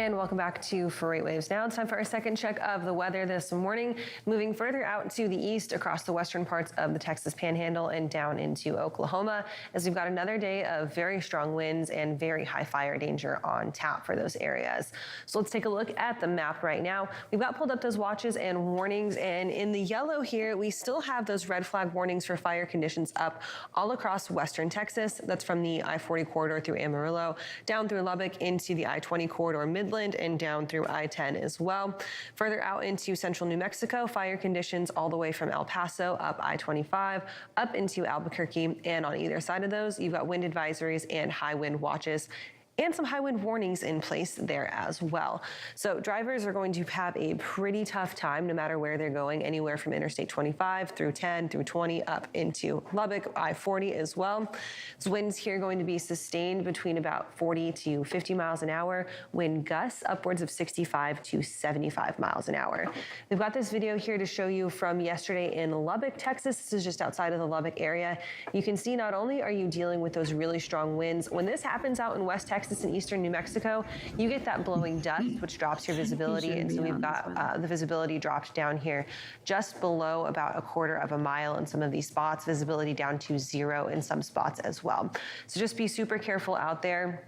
And welcome back to FreightWaves Now. It's time for our second check of the weather this morning. Moving further out to the east across the western parts of the Texas Panhandle and down into Oklahoma, as we've got another day of very strong winds and very high fire danger on tap for those areas. So let's take a look at the map right now. We've got pulled up those watches and warnings, and in the yellow here, we still have those red flag warnings for fire conditions up all across western Texas. That's from the I-40 corridor through Amarillo, down through Lubbock into the I-20 corridor Midland, and down through I-10 as well. Further out into central New Mexico, fire conditions all the way from El Paso up I-25 up into Albuquerque, and on either side of those, you've got wind advisories and high wind watches and some high wind warnings in place there as well. So drivers are going to have a pretty tough time no matter where they're going, anywhere from Interstate 25 through 10 through 20 up into Lubbock, I-40 as well. Those winds here are going to be sustained between about 40 to 50 miles an hour, wind gusts upwards of 65 to 75 miles an hour. We've got this video here to show you from yesterday in Lubbock, Texas. This is just outside of the Lubbock area. You can see not only are you dealing with those really strong winds, when this happens out in West Texas and eastern New Mexico, you get that blowing dust, which drops your visibility. And so we've got the visibility dropped down here just below about 1/4 of a mile in some of these spots, visibility down to 0 in some spots as well. So just be super careful out there.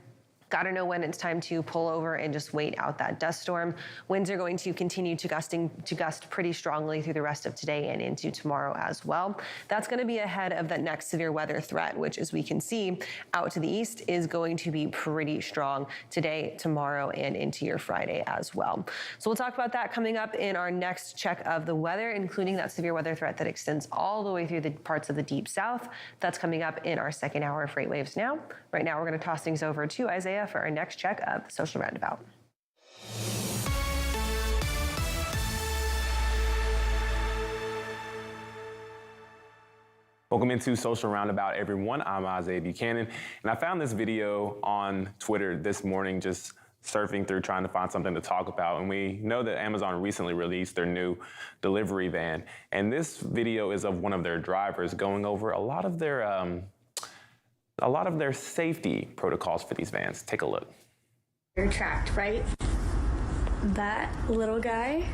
Got to know when it's time to pull over and just wait out that dust storm. Winds are going to continue to gust pretty strongly through the rest of today and into tomorrow as well. That's going to be ahead of that next severe weather threat, which, as we can see out to the east, is going to be pretty strong today, tomorrow, and into your Friday as well. So we'll talk about that coming up in our next check of the weather, including that severe weather threat that extends all the way through the parts of the deep south. That's coming up in our second hour of FreightWaves Now. Right now, we're going to toss things over to Isaiah for our next check of the Social Roundabout. Welcome into Social Roundabout, everyone. I'm Isaiah Buchanan, and I found this video on Twitter this morning, just surfing through trying to find something to talk about. And we know that Amazon recently released their new delivery van, and this video is of one of their drivers going over a lot of their safety protocols for these vans. Take a look. You're tracked, right? That little guy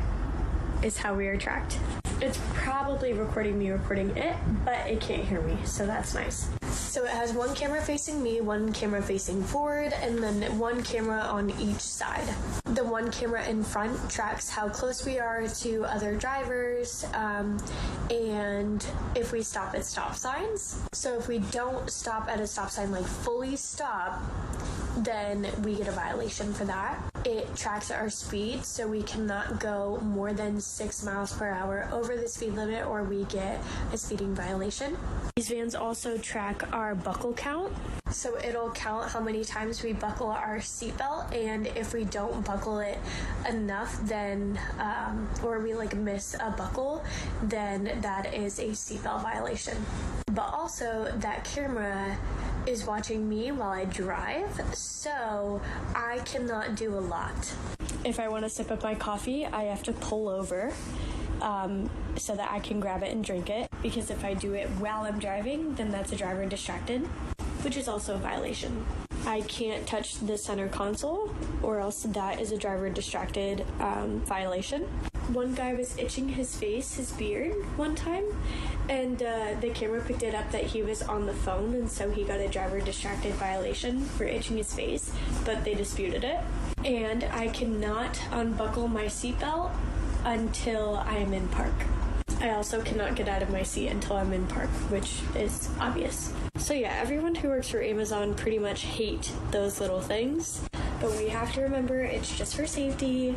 is how we are tracked. It's probably recording me recording it, but it can't hear me, so that's nice. So it has one camera facing me, one camera facing forward, and then one camera on each side. The one camera in front tracks how close we are to other drivers, and if we stop at stop signs. So if we don't stop at a stop sign, like fully stop, then we get a violation for that. It tracks our speed, so we cannot go more than 6 miles per hour over the speed limit, or we get a speeding violation. These vans also track our buckle count, so it'll count how many times we buckle our seatbelt, and if we don't buckle it enough, then or we miss a buckle, then that is a seatbelt violation. But also, that camera is watching me while I drive, so I cannot do a lot. If I want to sip up my coffee, I have to pull over so that I can grab it and drink it, because if I do it while I'm driving, then that's a driver distracted, which is also a violation. I can't touch the center console, or else that is a driver distracted violation. One guy was itching his face, his beard, one time, and the camera picked it up that he was on the phone, and so he got a driver distracted violation for itching his face, but they disputed it. And I cannot unbuckle my seatbelt until I am in park. I also cannot get out of my seat until I'm in park, which is obvious. So yeah, everyone who works for Amazon pretty much hate those little things, but we have to remember it's just for safety.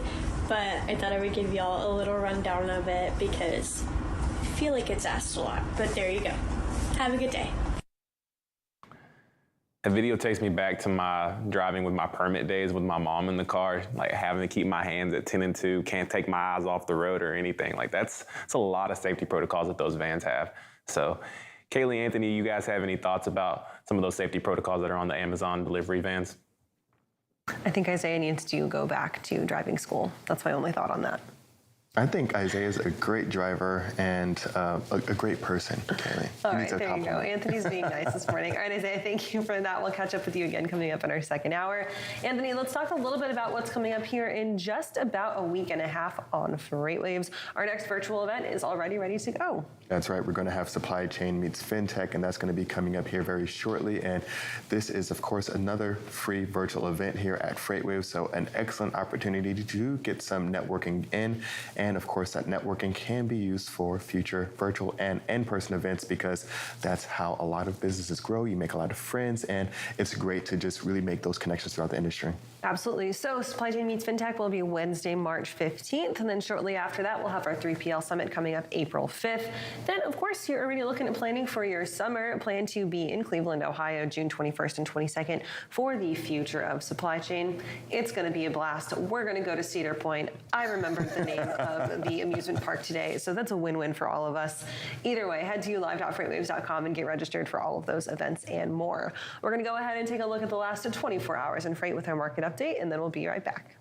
But I thought I would give y'all a little rundown of it because I feel like it's asked a lot, but there you go. Have a good day. The video takes me back to my driving with my permit days with my mom in the car, having to keep my hands at 10 and 2, can't take my eyes off the road or anything. That's a lot of safety protocols that those vans have. So, Kaylee, Anthony, you guys have any thoughts about some of those safety protocols that are on the Amazon delivery vans? I think Isaiah needs to go back to driving school. That's my only thought on that. I think Isaiah's a great driver and a great person, Kaylee. All right, there you go. Anthony's being nice this morning. All right, Isaiah, thank you for that. We'll catch up with you again coming up in our second hour. Anthony, let's talk a little bit about what's coming up here in just about a week and a half on FreightWaves. Our next virtual event is already ready to go. That's right. We're going to have Supply Chain Meets FinTech, and that's going to be coming up here very shortly. And this is, of course, another free virtual event here at FreightWaves, so an excellent opportunity to get some networking in. And, of course, that networking can be used for future virtual and in-person events because that's how a lot of businesses grow. You make a lot of friends, and it's great to just really make those connections throughout the industry. Absolutely. So Supply Chain Meets FinTech will be Wednesday, March 15th. And then shortly after that, we'll have our 3PL Summit coming up April 5th. Then, of course, you're already looking at planning for your summer. Plan to be in Cleveland, Ohio, June 21st and 22nd for the future of supply chain. It's going to be a blast. We're going to go to Cedar Point. I remembered the name of the amusement park today, so that's a win-win for all of us. Either way, head to live.freightwaves.com and get registered for all of those events and more. We're going to go ahead and take a look at the last 24 hours in freight with our market update, and then we'll be right back.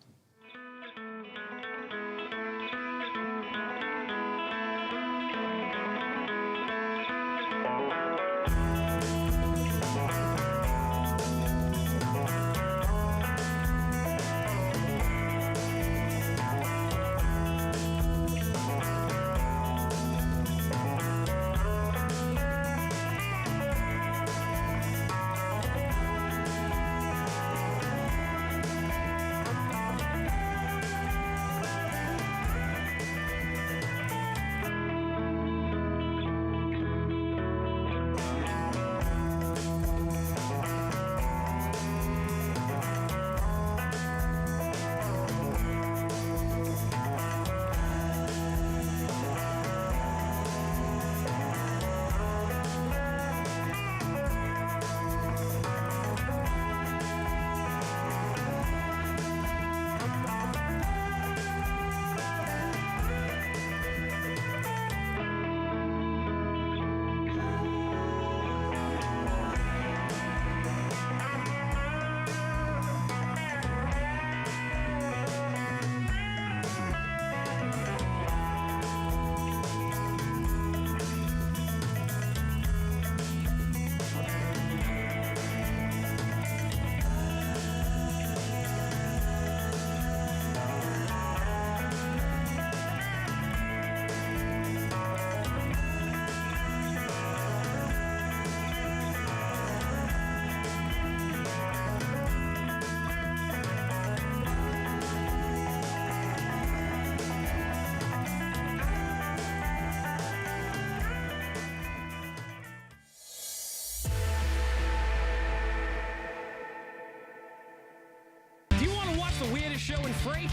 The weirdest show in freight?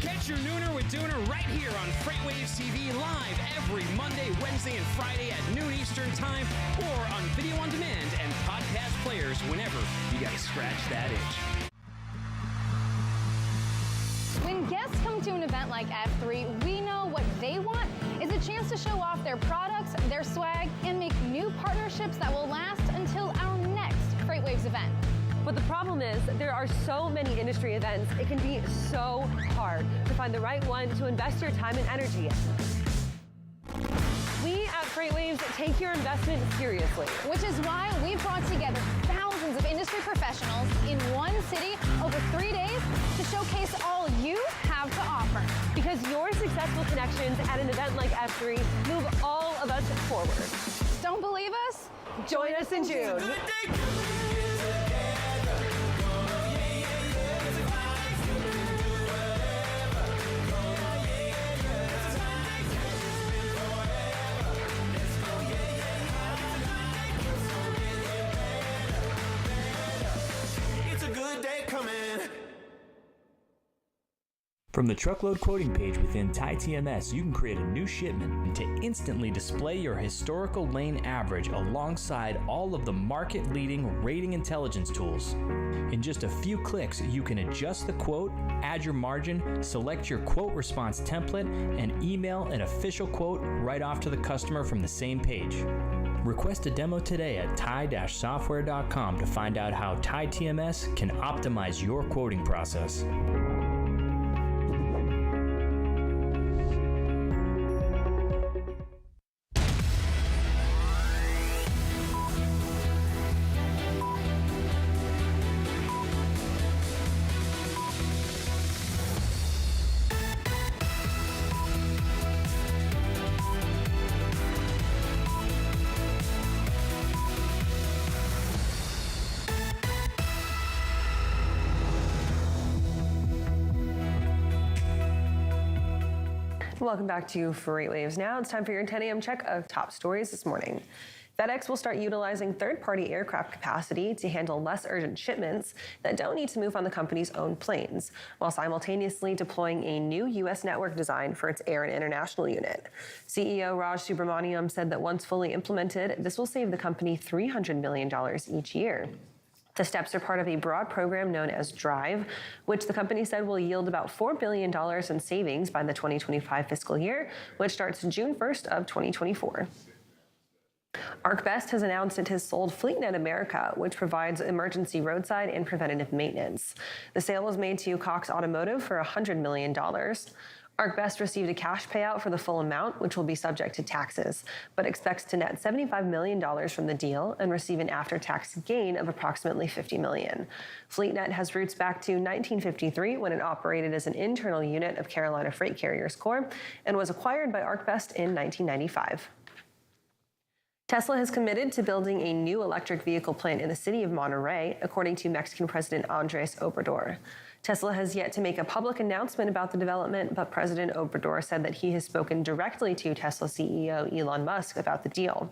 Catch your nooner with Dooner right here on FreightWaves TV live every Monday, Wednesday, and Friday at noon Eastern Time or on video on demand and podcast players whenever you gotta scratch that itch. When guests come to an event like F3, we know what they want is a chance to show off their products, their swag, and make new partnerships that will last until our next FreightWaves event. But the problem is there are so many industry events, it can be so hard to find the right one to invest your time and energy in. We at FreightWaves take your investment seriously. Which is why we've brought together thousands of industry professionals in one city over 3 days to showcase all you have to offer. Because your successful connections at an event like F3 move all of us forward. Don't believe us? Join us in June. From the truckload quoting page within TieTMS, you can create a new shipment to instantly display your historical lane average alongside all of the market-leading rating intelligence tools. In just a few clicks, you can adjust the quote, add your margin, select your quote response template, and email an official quote right off to the customer from the same page. Request a demo today at tie-software.com to find out how Tie TMS can optimize your quoting process. Welcome back to FreightWaves Now. It's time for your 10 a.m. check of top stories this morning. FedEx will start utilizing third-party aircraft capacity to handle less urgent shipments that don't need to move on the company's own planes, while simultaneously deploying a new U.S. network design for its air and international unit. CEO Raj Subramaniam said that once fully implemented, this will save the company $300 million each year. The steps are part of a broad program known as DRIVE, which the company said will yield about $4 billion in savings by the 2025 fiscal year, which starts June 1st of 2024. ArcBest has announced it has sold FleetNet America, which provides emergency roadside and preventative maintenance. The sale was made to Cox Automotive for $100 million. ArcBest received a cash payout for the full amount, which will be subject to taxes, but expects to net $75 million from the deal and receive an after-tax gain of approximately $50 million. FleetNet has roots back to 1953 when it operated as an internal unit of Carolina Freight Carriers Corp. And was acquired by ArcBest in 1995. Tesla has committed to building a new electric vehicle plant in the city of Monterrey, according to Mexican President Andrés Obrador. Tesla has yet to make a public announcement about the development, but President Obrador said that he has spoken directly to Tesla CEO Elon Musk about the deal.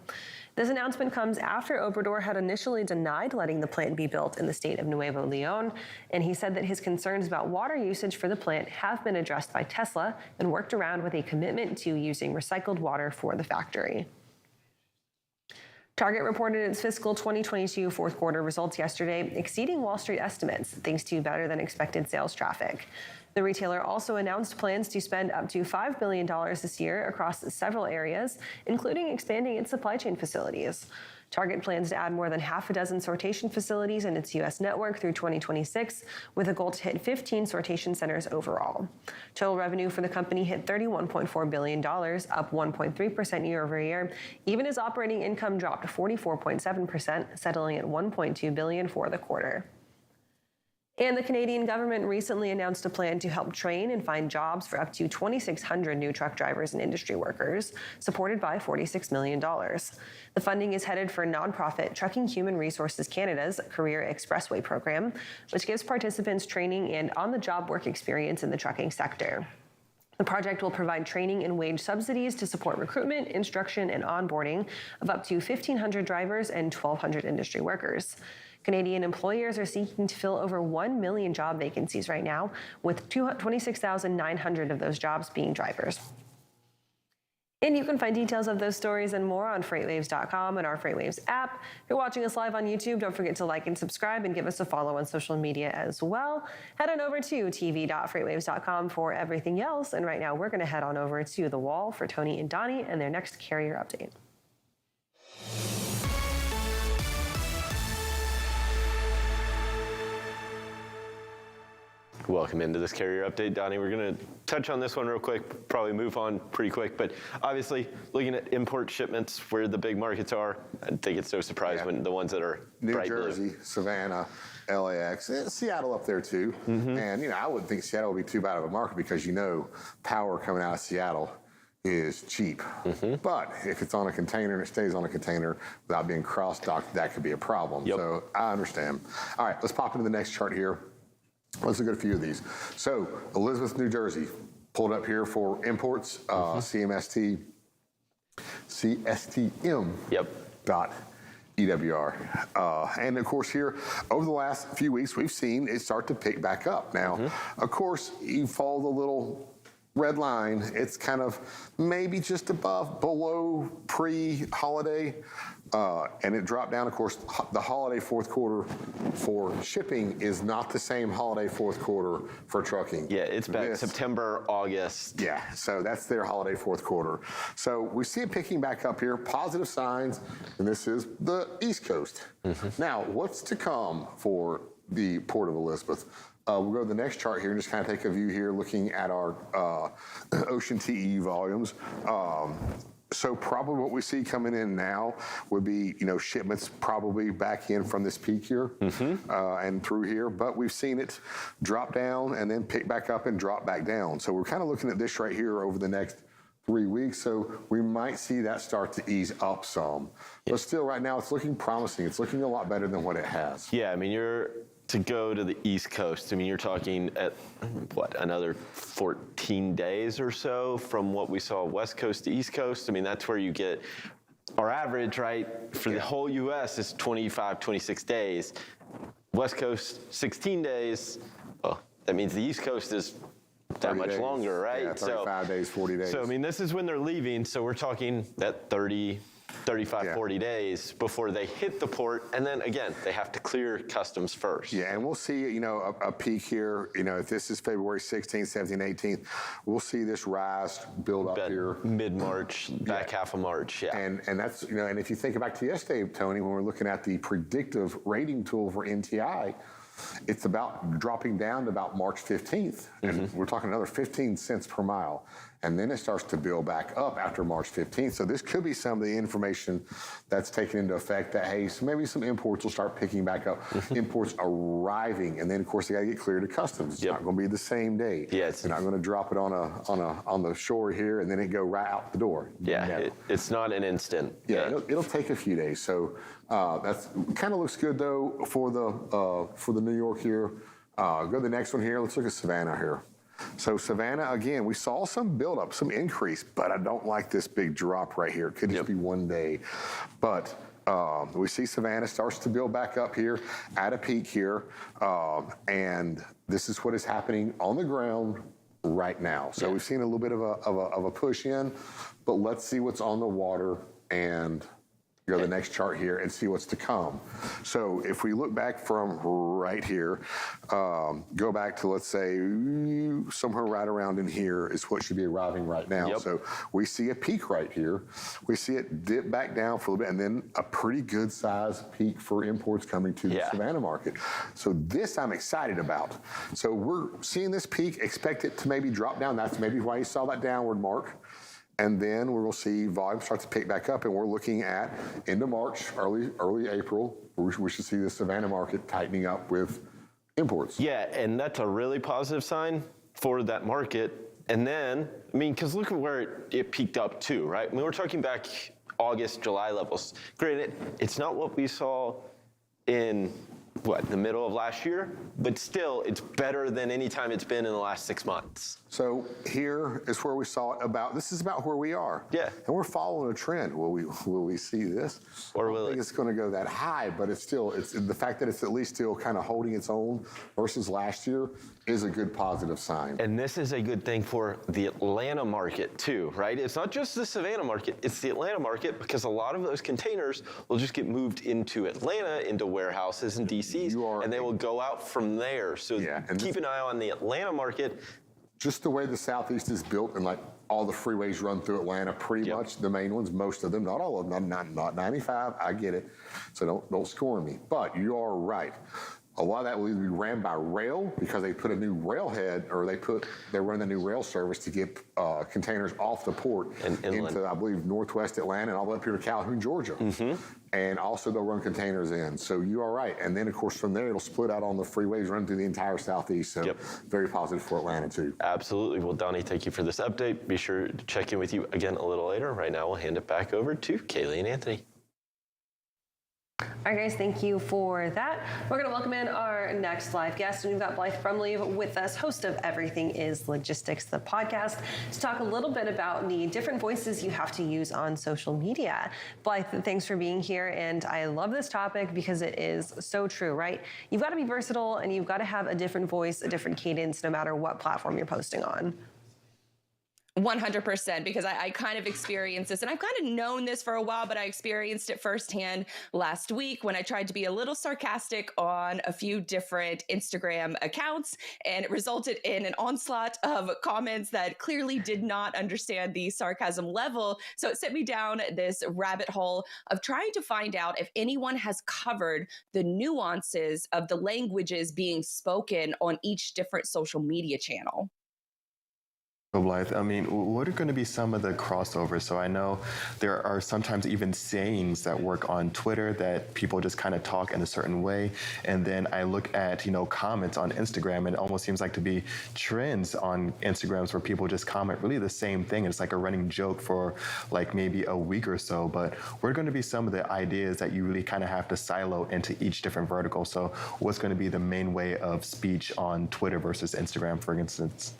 This announcement comes after Obrador had initially denied letting the plant be built in the state of Nuevo León, and he said that his concerns about water usage for the plant have been addressed by Tesla and worked around with a commitment to using recycled water for the factory. Target reported its fiscal 2022 fourth quarter results yesterday, exceeding Wall Street estimates thanks to better than expected sales traffic. The retailer also announced plans to spend up to $5 billion this year across several areas, including expanding its supply chain facilities. Target plans to add more than half a dozen sortation facilities in its U.S. network through 2026, with a goal to hit 15 sortation centers overall. Total revenue for the company hit $31.4 billion, up 1.3% year over year, even as operating income dropped 44.7%, settling at $1.2 billion for the quarter. And the Canadian government recently announced a plan to help train and find jobs for up to 2,600 new truck drivers and industry workers, supported by $46 million. The funding is headed for nonprofit Trucking Human Resources Canada's Career Expressway program, which gives participants training and on-the-job work experience in the trucking sector. The project will provide training and wage subsidies to support recruitment, instruction, and onboarding of up to 1,500 drivers and 1,200 industry workers. Canadian employers are seeking to fill over 1 million job vacancies right now, with 26,900 of those jobs being drivers. And you can find details of those stories and more on FreightWaves.com and our FreightWaves app. If you're watching us live on YouTube, don't forget to like and subscribe and give us a follow on social media as well. Head on over to tv.freightwaves.com for everything else. And right now, we're going to head on over to the wall for Tony and Donnie and their next carrier update. Welcome into this carrier update, Donnie. We're going to touch on this one real quick, probably move on pretty quick, but obviously looking at import shipments where the big markets are, I think it's no surprise when the ones that are New bright Jersey, blue. Savannah, LAX, Seattle up there too. And, I wouldn't think Seattle would be too bad of a market because, power coming out of Seattle is cheap. But if it's on a container and it stays on a container without being cross-docked, that could be a problem. So I understand. All right, let's pop into the next chart here. Let's look at a few of these. So Elizabeth, New Jersey, pulled up here for imports, CSTM dot EWR. And of course here, over the last few weeks, we've seen it start to pick back up. Now, of course, you follow the little red line, it's kind of maybe just below pre-holiday And it dropped down. Of course, the holiday fourth quarter for shipping is not the same holiday fourth quarter for trucking. Yeah, it's back September, August. Yeah, so that's their holiday fourth quarter. So we see it picking back up here, positive signs, and this is the East Coast. Now, what's to come for the Port of Elizabeth? We'll go to the next chart here and just kind of take a view here looking at our ocean TEU volumes. So probably what we see coming in now would be, shipments probably back in from this peak here and through here. But we've seen it drop down and then pick back up and drop back down. So we're kind of looking at this right here over the next 3 weeks. So we might see that start to ease up some. But still right now it's looking promising. It's looking a lot better than what it has. Yeah, I mean, to go to the East Coast, I mean, you're talking at, another 14 days or so from what we saw West Coast to East Coast. I mean, that's where you get our average, right, for the whole U.S. is 25, 26 days. West Coast, 16 days. Well, that means the East Coast is that much longer, right? Yeah, 35 days, 40 days. So, I mean, this is when they're leaving. So we're talking that 35, 40 days before they hit the port. And then again, they have to clear customs first. Yeah, and we'll see, a peak here. If this is February 16th, 17th, 18th, we'll see this rise build up here. Mid-March, back half of March, yeah. And that's, and if you think back to yesterday, Tony, when we're looking at the predictive rating tool for NTI, it's about dropping down to about March 15th. And we're talking another 15 cents per mile. And then it starts to build back up after March 15th. So this could be some of the information that's taken into effect that, hey, so maybe some imports will start picking back up. Imports arriving, and then of course they got to get cleared to customs. It's not going to be the same day. Yeah, they're not going to drop it on the shore here and then it go right out the door. Yeah, it's not an instant. Yeah, it'll take a few days. So that's kind of looks good though for the New York here. Go to the next one here. Let's look at Savannah here. So Savannah, again, we saw some buildup, some increase, but I don't like this big drop right here. It could just be one day. But we see Savannah starts to build back up here at a peak here. And this is what is happening on the ground right now. So we've seen a little bit of a push in, but let's see what's on the water and go to the next chart here and see what's to come. So if we look back from right here, go back to, let's say, somewhere right around in here is what should be arriving right now. So we see a peak right here. We see it dip back down for a little bit, and then a pretty good size peak for imports coming to the Savannah market. So this I'm excited about. So we're seeing this peak, expect it to maybe drop down. That's maybe why you saw that downward mark. And then we will see volume start to pick back up, and we're looking at end of March, early April. We should see the Savannah market tightening up with imports. Yeah, and that's a really positive sign for that market. And then, I mean, because look at where it peaked up to, right? I mean, we're talking back August, July levels. Granted, it's not what we saw in the middle of last year, but still, it's better than any time it's been in the last 6 months. So here is where we saw it this is about where we are. Yeah. And we're following a trend. Will we see this? Or will I don't think it's going to go that high, but it's the fact that it's at least still kind of holding its own versus last year is a good positive sign. And this is a good thing for the Atlanta market too, right? It's not just the Savannah market, it's the Atlanta market, because a lot of those containers will just get moved into Atlanta, into warehouses and DCs, and they will go out from there. So keep an eye on the Atlanta market. Just the way the Southeast is built, and like all the freeways run through Atlanta, pretty much the main ones, most of them, not all of them, not 95, I get it. So don't scorn me, but you are right. A lot of that will either be ran by rail because they put a new railhead, or they run the new rail service to get containers off the port and into, I believe, Northwest Atlanta and all the way up here to Calhoun, Georgia. And also they'll run containers in. So you are right. And then of course from there it'll split out on the freeways, run through the entire Southeast. So very positive for Atlanta too. Absolutely. Well, Donnie, thank you for this update. Be sure to check in with you again a little later. Right now we'll hand it back over to Kaylee and Anthony. All right, guys, thank you for that. We're going to welcome in our next live guest, and we've got Blythe Brumleve with us, host of Everything is Logistics, the podcast, to talk a little bit about the different voices you have to use on social media. Blythe, thanks for being here, and I love this topic because it is so true, right? You've got to be versatile, and you've got to have a different voice, a different cadence, no matter what platform you're posting on. 100%, because I kind of experienced this, and I've kind of known this for a while, but I experienced it firsthand last week when I tried to be a little sarcastic on a few different Instagram accounts, and it resulted in an onslaught of comments that clearly did not understand the sarcasm level. So it sent me down this rabbit hole of trying to find out if anyone has covered the nuances of the languages being spoken on each different social media channel. So Blythe, I mean, what are going to be some of the crossovers? So I know there are sometimes even sayings that work on Twitter that people just kind of talk in a certain way. And then I look at, comments on Instagram, and it almost seems like to be trends on Instagrams where people just comment really the same thing. And it's like a running joke for like maybe a week or so. But what are going to be some of the ideas that you really kind of have to silo into each different vertical? So what's going to be the main way of speech on Twitter versus Instagram, for instance?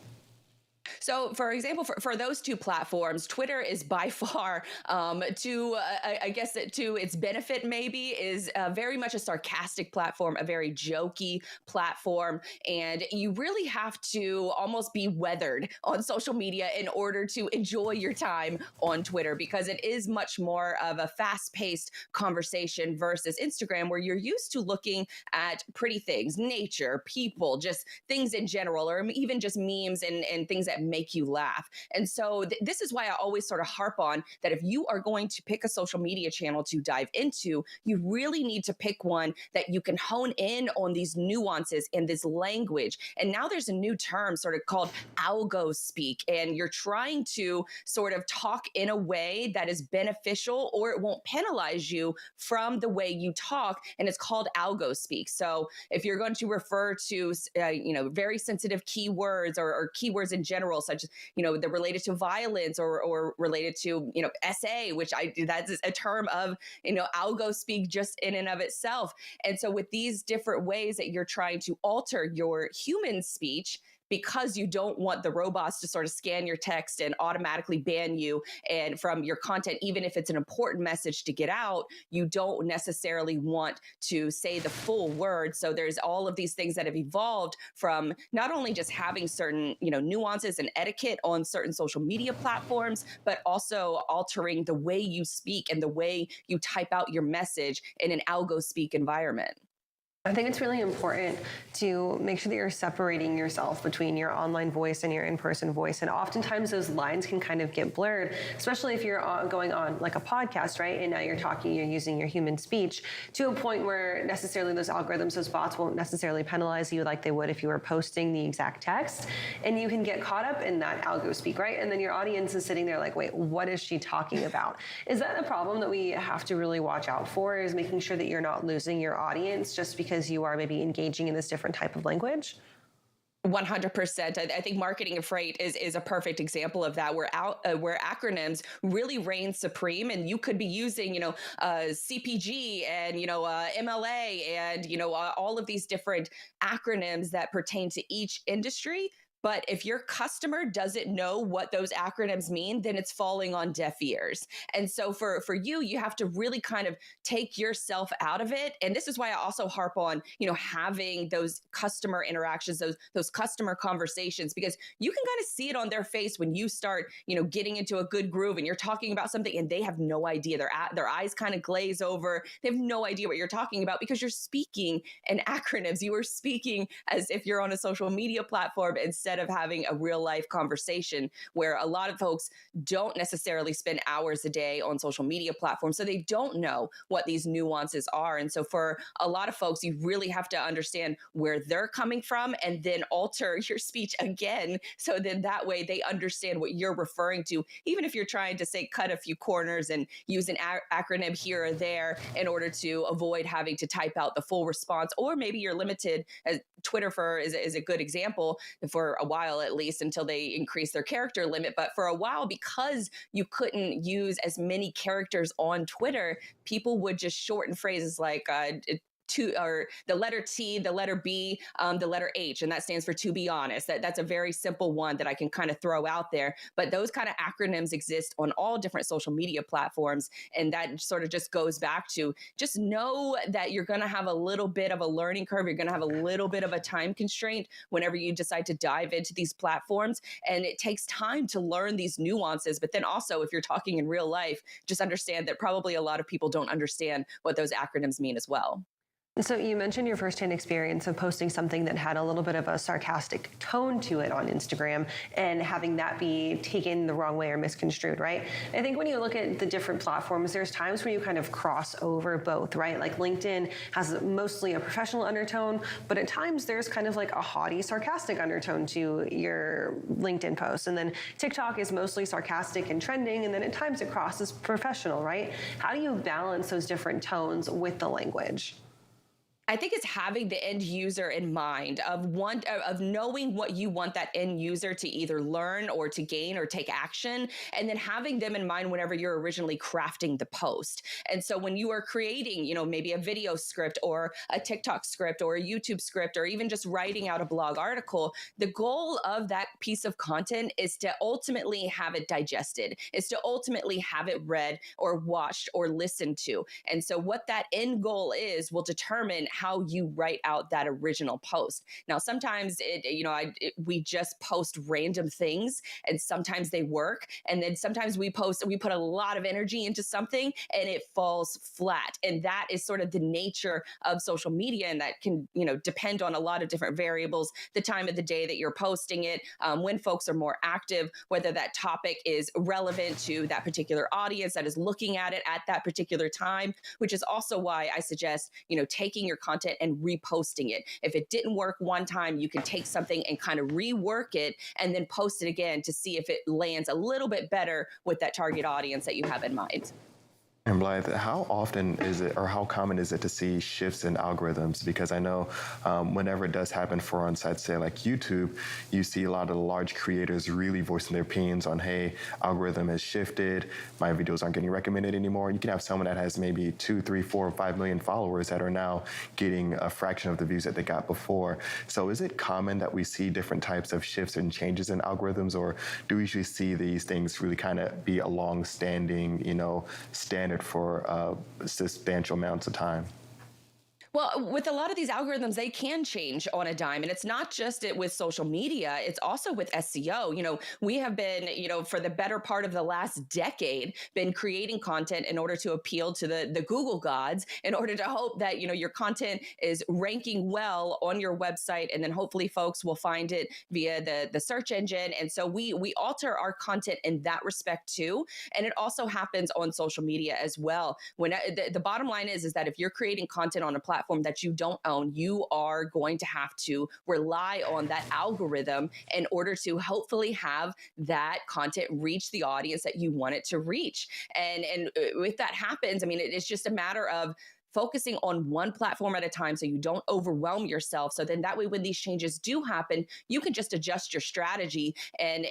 So, for example, for those two platforms, Twitter is by far, I guess, to its benefit, maybe, is very much a sarcastic platform, a very jokey platform. And you really have to almost be weathered on social media in order to enjoy your time on Twitter, because it is much more of a fast-paced conversation versus Instagram, where you're used to looking at pretty things, nature, people, just things in general, or even just memes and things that make you laugh. And so this is why I always sort of harp on that if you are going to pick a social media channel to dive into, you really need to pick one that you can hone in on these nuances and this language. And now there's a new term sort of called algo speak, and you're trying to sort of talk in a way that is beneficial or it won't penalize you from the way you talk, and it's called algo speak. So if you're going to refer to very sensitive keywords or keywords in general, such as, they're related to violence or related to, SA, which that's a term of, algo speak just in and of itself. And so with these different ways that you're trying to alter your human speech, because you don't want the robots to sort of scan your text and automatically ban you and from your content, even if it's an important message to get out, you don't necessarily want to say the full word. So there's all of these things that have evolved from not only just having certain, nuances and etiquette on certain social media platforms, but also altering the way you speak and the way you type out your message in an algo speak environment. I think it's really important to make sure that you're separating yourself between your online voice and your in-person voice. And oftentimes those lines can kind of get blurred, especially if you're going on like a podcast, right? And now you're using your human speech to a point where necessarily those algorithms, those bots won't necessarily penalize you like they would if you were posting the exact text. And you can get caught up in that algo speak, right? And then your audience is sitting there like, wait, what is she talking about? Is that a problem that we have to really watch out for, is making sure that you're not losing your audience just because you are maybe engaging in this different type of language? 100%. I think marketing and freight is a perfect example of that, where acronyms really reign supreme, and you could be using, CPG and, MLA and, all of these different acronyms that pertain to each industry. But if your customer doesn't know what those acronyms mean, then it's falling on deaf ears. And so for you, you have to really kind of take yourself out of it. And this is why I also harp on, having those customer interactions, those customer conversations, because you can kind of see it on their face when you start, getting into a good groove and you're talking about something and they have no idea. Their eyes kind of glaze over. They have no idea what you're talking about because you're speaking in acronyms. You are speaking as if you're on a social media platform instead of having a real life conversation, where a lot of folks don't necessarily spend hours a day on social media platforms. So they don't know what these nuances are. And so for a lot of folks, you really have to understand where they're coming from and then alter your speech again. So then that way they understand what you're referring to, even if you're trying to say cut a few corners and use an acronym here or there in order to avoid having to type out the full response. Or maybe you're limited, as Twitter is a good example, for a while at least, until they increase their character limit. But for a while, because you couldn't use as many characters on Twitter, people would just shorten phrases like the letter T, the letter B, the letter H, and that stands for to be honest. That's a very simple one that I can kind of throw out there. But those kind of acronyms exist on all different social media platforms. And that sort of just goes back to just know that you're going to have a little bit of a learning curve. You're going to have a little bit of a time constraint whenever you decide to dive into these platforms. And it takes time to learn these nuances. But then also, if you're talking in real life, just understand that probably a lot of people don't understand what those acronyms mean as well. So you mentioned your firsthand experience of posting something that had a little bit of a sarcastic tone to it on Instagram and having that be taken the wrong way or misconstrued, right? I think when you look at the different platforms, there's times where you kind of cross over both, right? Like LinkedIn has mostly a professional undertone, but at times there's kind of like a haughty, sarcastic undertone to your LinkedIn posts. And then TikTok is mostly sarcastic and trending, and then at times it crosses professional, right? How do you balance those different tones with the language? I think it's having the end user in mind of knowing what you want that end user to either learn or to gain or take action, and then having them in mind whenever you're originally crafting the post. And so when you are creating, maybe a video script or a TikTok script or a YouTube script, or even just writing out a blog article, the goal of that piece of content is to ultimately have it digested, is to ultimately have it read or watched or listened to. And so what that end goal is will determine how you write out that original post. Now, sometimes we just post random things, and sometimes they work. And then sometimes we put a lot of energy into something and it falls flat. And that is sort of the nature of social media. And that can, depend on a lot of different variables, the time of the day that you're posting it, when folks are more active, whether that topic is relevant to that particular audience that is looking at it at that particular time, which is also why I suggest, taking your content and reposting it. If it didn't work one time, you can take something and kind of rework it and then post it again to see if it lands a little bit better with that target audience that you have in mind. And Blythe, how often is it, or how common is it to see shifts in algorithms? Because I know whenever it does happen for on sites, say like YouTube, you see a lot of the large creators really voicing their opinions on, hey, algorithm has shifted, my videos aren't getting recommended anymore. You can have someone that has maybe 2, 3, 4, or 5 million followers that are now getting a fraction of the views that they got before. So is it common that we see different types of shifts and changes in algorithms, or do we usually see these things really kind of be a long-standing, standard for substantial amounts of time? Well, with a lot of these algorithms, they can change on a dime. And it's not just with social media, it's also with SEO. We have been, for the better part of the last decade, been creating content in order to appeal to the Google gods, in order to hope that, your content is ranking well on your website. And then hopefully folks will find it via the search engine. And so we alter our content in that respect too. And it also happens on social media as well. When the bottom line is that if you're creating content on a platform that you don't own, you are going to have to rely on that algorithm in order to hopefully have that content reach the audience that you want it to reach. And if that happens, it's just a matter of focusing on one platform at a time so you don't overwhelm yourself. So then that way, when these changes do happen, you can just adjust your strategy and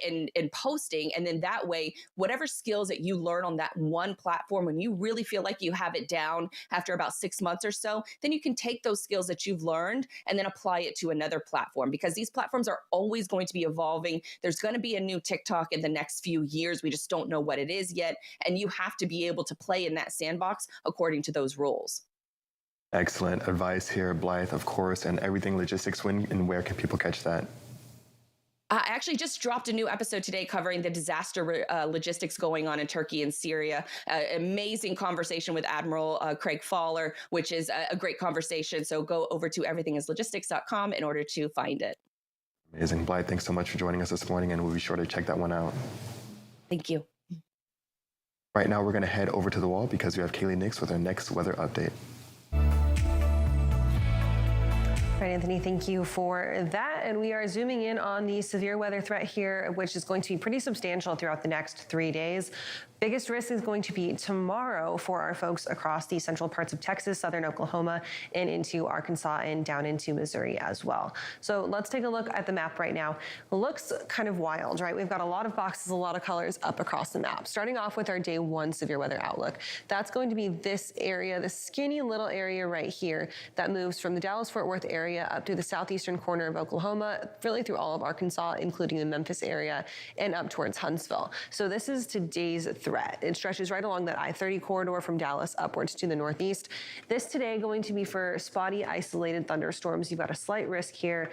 posting. And then that way, whatever skills that you learn on that one platform, when you really feel like you have it down after about 6 months or so, then you can take those skills that you've learned and then apply it to another platform, because these platforms are always going to be evolving. There's going to be a new TikTok in the next few years. We just don't know what it is yet. And you have to be able to play in that sandbox according to those rules. Excellent advice here, Blythe, of course, and everything logistics. When and where can people catch that? I actually just dropped a new episode today covering the disaster logistics going on in Turkey and Syria. Amazing conversation with Admiral Craig Fowler, which is a great conversation. So go over to everythingislogistics.com in order to find it. Amazing. Blythe, thanks so much for joining us this morning, and we'll be sure to check that one out. Thank you. Right now, we're going to head over to the wall because we have Kaylee Nix with our next weather update. Right, Anthony, thank you for that. And we are zooming in on the severe weather threat here, which is going to be pretty substantial throughout the next 3 days. Biggest risk is going to be tomorrow for our folks across the central parts of Texas, southern Oklahoma, and into Arkansas and down into Missouri as well. So let's take a look at the map right now. It looks kind of wild, right? We've got a lot of boxes, a lot of colors up across the map. Starting off with our day 1 severe weather outlook. That's going to be this area, the skinny little area right here that moves from the Dallas-Fort Worth area up to the southeastern corner of Oklahoma, really through all of Arkansas, including the Memphis area, and up towards Huntsville. So this is today's threat. It stretches right along that I-30 corridor from Dallas upwards to the northeast. This today going to be for spotty, isolated thunderstorms. You've got a slight risk here.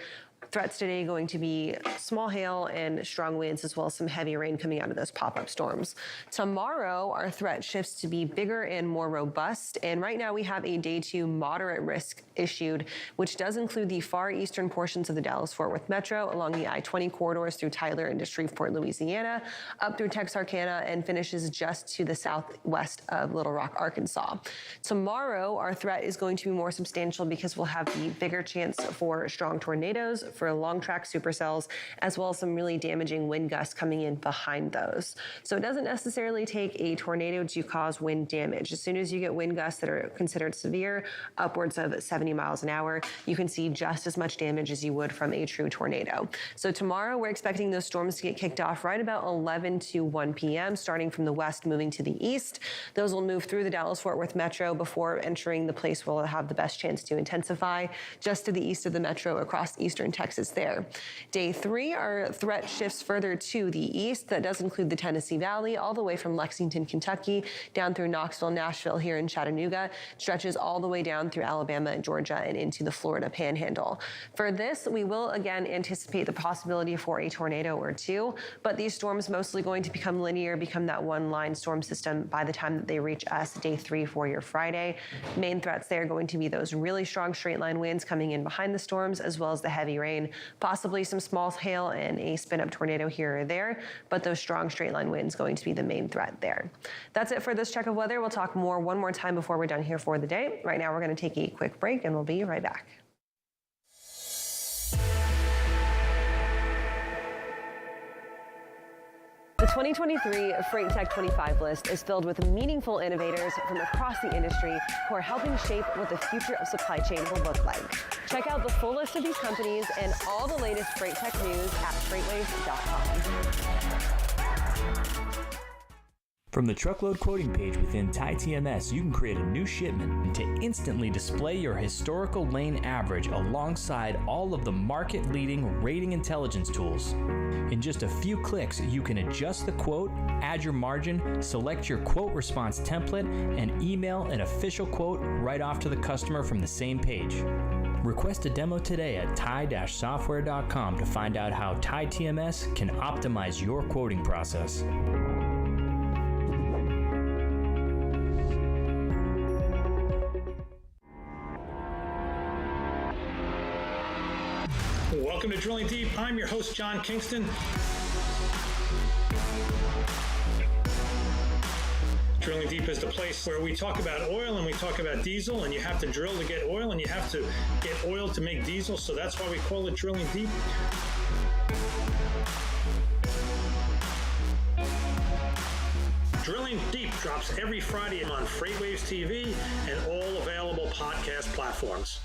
Threats today going to be small hail and strong winds, as well as some heavy rain coming out of those pop-up storms. Tomorrow, our threat shifts to be bigger and more robust. And right now we have a day 2 moderate risk issued, which does include the far eastern portions of the Dallas-Fort Worth Metro along the I-20 corridors through Tyler into Shreveport, Louisiana, up through Texarkana, and finishes just to the southwest of Little Rock, Arkansas. Tomorrow, our threat is going to be more substantial because we'll have the bigger chance for strong tornadoes, for long track supercells, as well as some really damaging wind gusts coming in behind those. So it doesn't necessarily take a tornado to cause wind damage. As soon as you get wind gusts that are considered severe, upwards of 70 miles an hour, you can see just as much damage as you would from a true tornado. So tomorrow we're expecting those storms to get kicked off right about 11 to 1 p.m., starting from the west, moving to the east. Those will move through the Dallas-Fort Worth Metro before entering the place where we'll have the best chance to intensify, just to the east of the Metro across eastern Texas there. Day 3, our threat shifts further to the east. That does include the Tennessee Valley, all the way from Lexington, Kentucky, down through Knoxville, Nashville, here in Chattanooga, stretches all the way down through Alabama and Georgia and into the Florida Panhandle. For this, we will again anticipate the possibility for a tornado or two, but these storms mostly going to become linear, become that one-line storm system by the time that they reach us day 3 for your Friday. Main threats there are going to be those really strong straight-line winds coming in behind the storms, as well as the heavy rain, possibly some small hail and a spin-up tornado here or there, but those strong straight-line winds going to be the main threat there. That's it for this check of weather. We'll talk more one more time before we're done here for the day. Right now, we're going to take a quick break, and we'll be right back. The 2023 Freight Tech 25 list is filled with meaningful innovators from across the industry who are helping shape what the future of supply chain will look like. Check out the full list of these companies and all the latest Freight Tech news at FreightWaves.com. From the truckload quoting page within TieTMS, you can create a new shipment to instantly display your historical lane average alongside all of the market-leading rating intelligence tools. In just a few clicks, you can adjust the quote, add your margin, select your quote response template, and email an official quote right off to the customer from the same page. Request a demo today at tie-software.com to find out how TieTMS can optimize your quoting process. Welcome to Drilling Deep. I'm your host, John Kingston. Drilling Deep is the place where we talk about oil and we talk about diesel, and you have to drill to get oil and you have to get oil to make diesel, so that's why we call it Drilling Deep. Drilling Deep drops every Friday on FreightWaves TV and all available podcast platforms.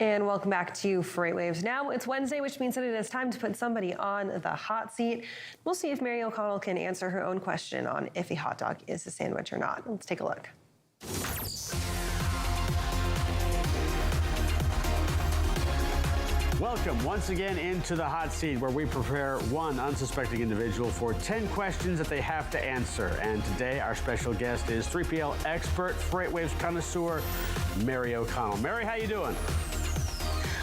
And welcome back to FreightWaves Now. It's Wednesday, which means that it is time to put somebody on the hot seat. We'll see if Mary O'Connell can answer her own question on if a hot dog is a sandwich or not. Let's take a look. Welcome once again into the hot seat, where we prepare one unsuspecting individual for 10 questions that they have to answer. And today our special guest is 3PL expert, FreightWaves connoisseur, Mary O'Connell. Mary, how you doing?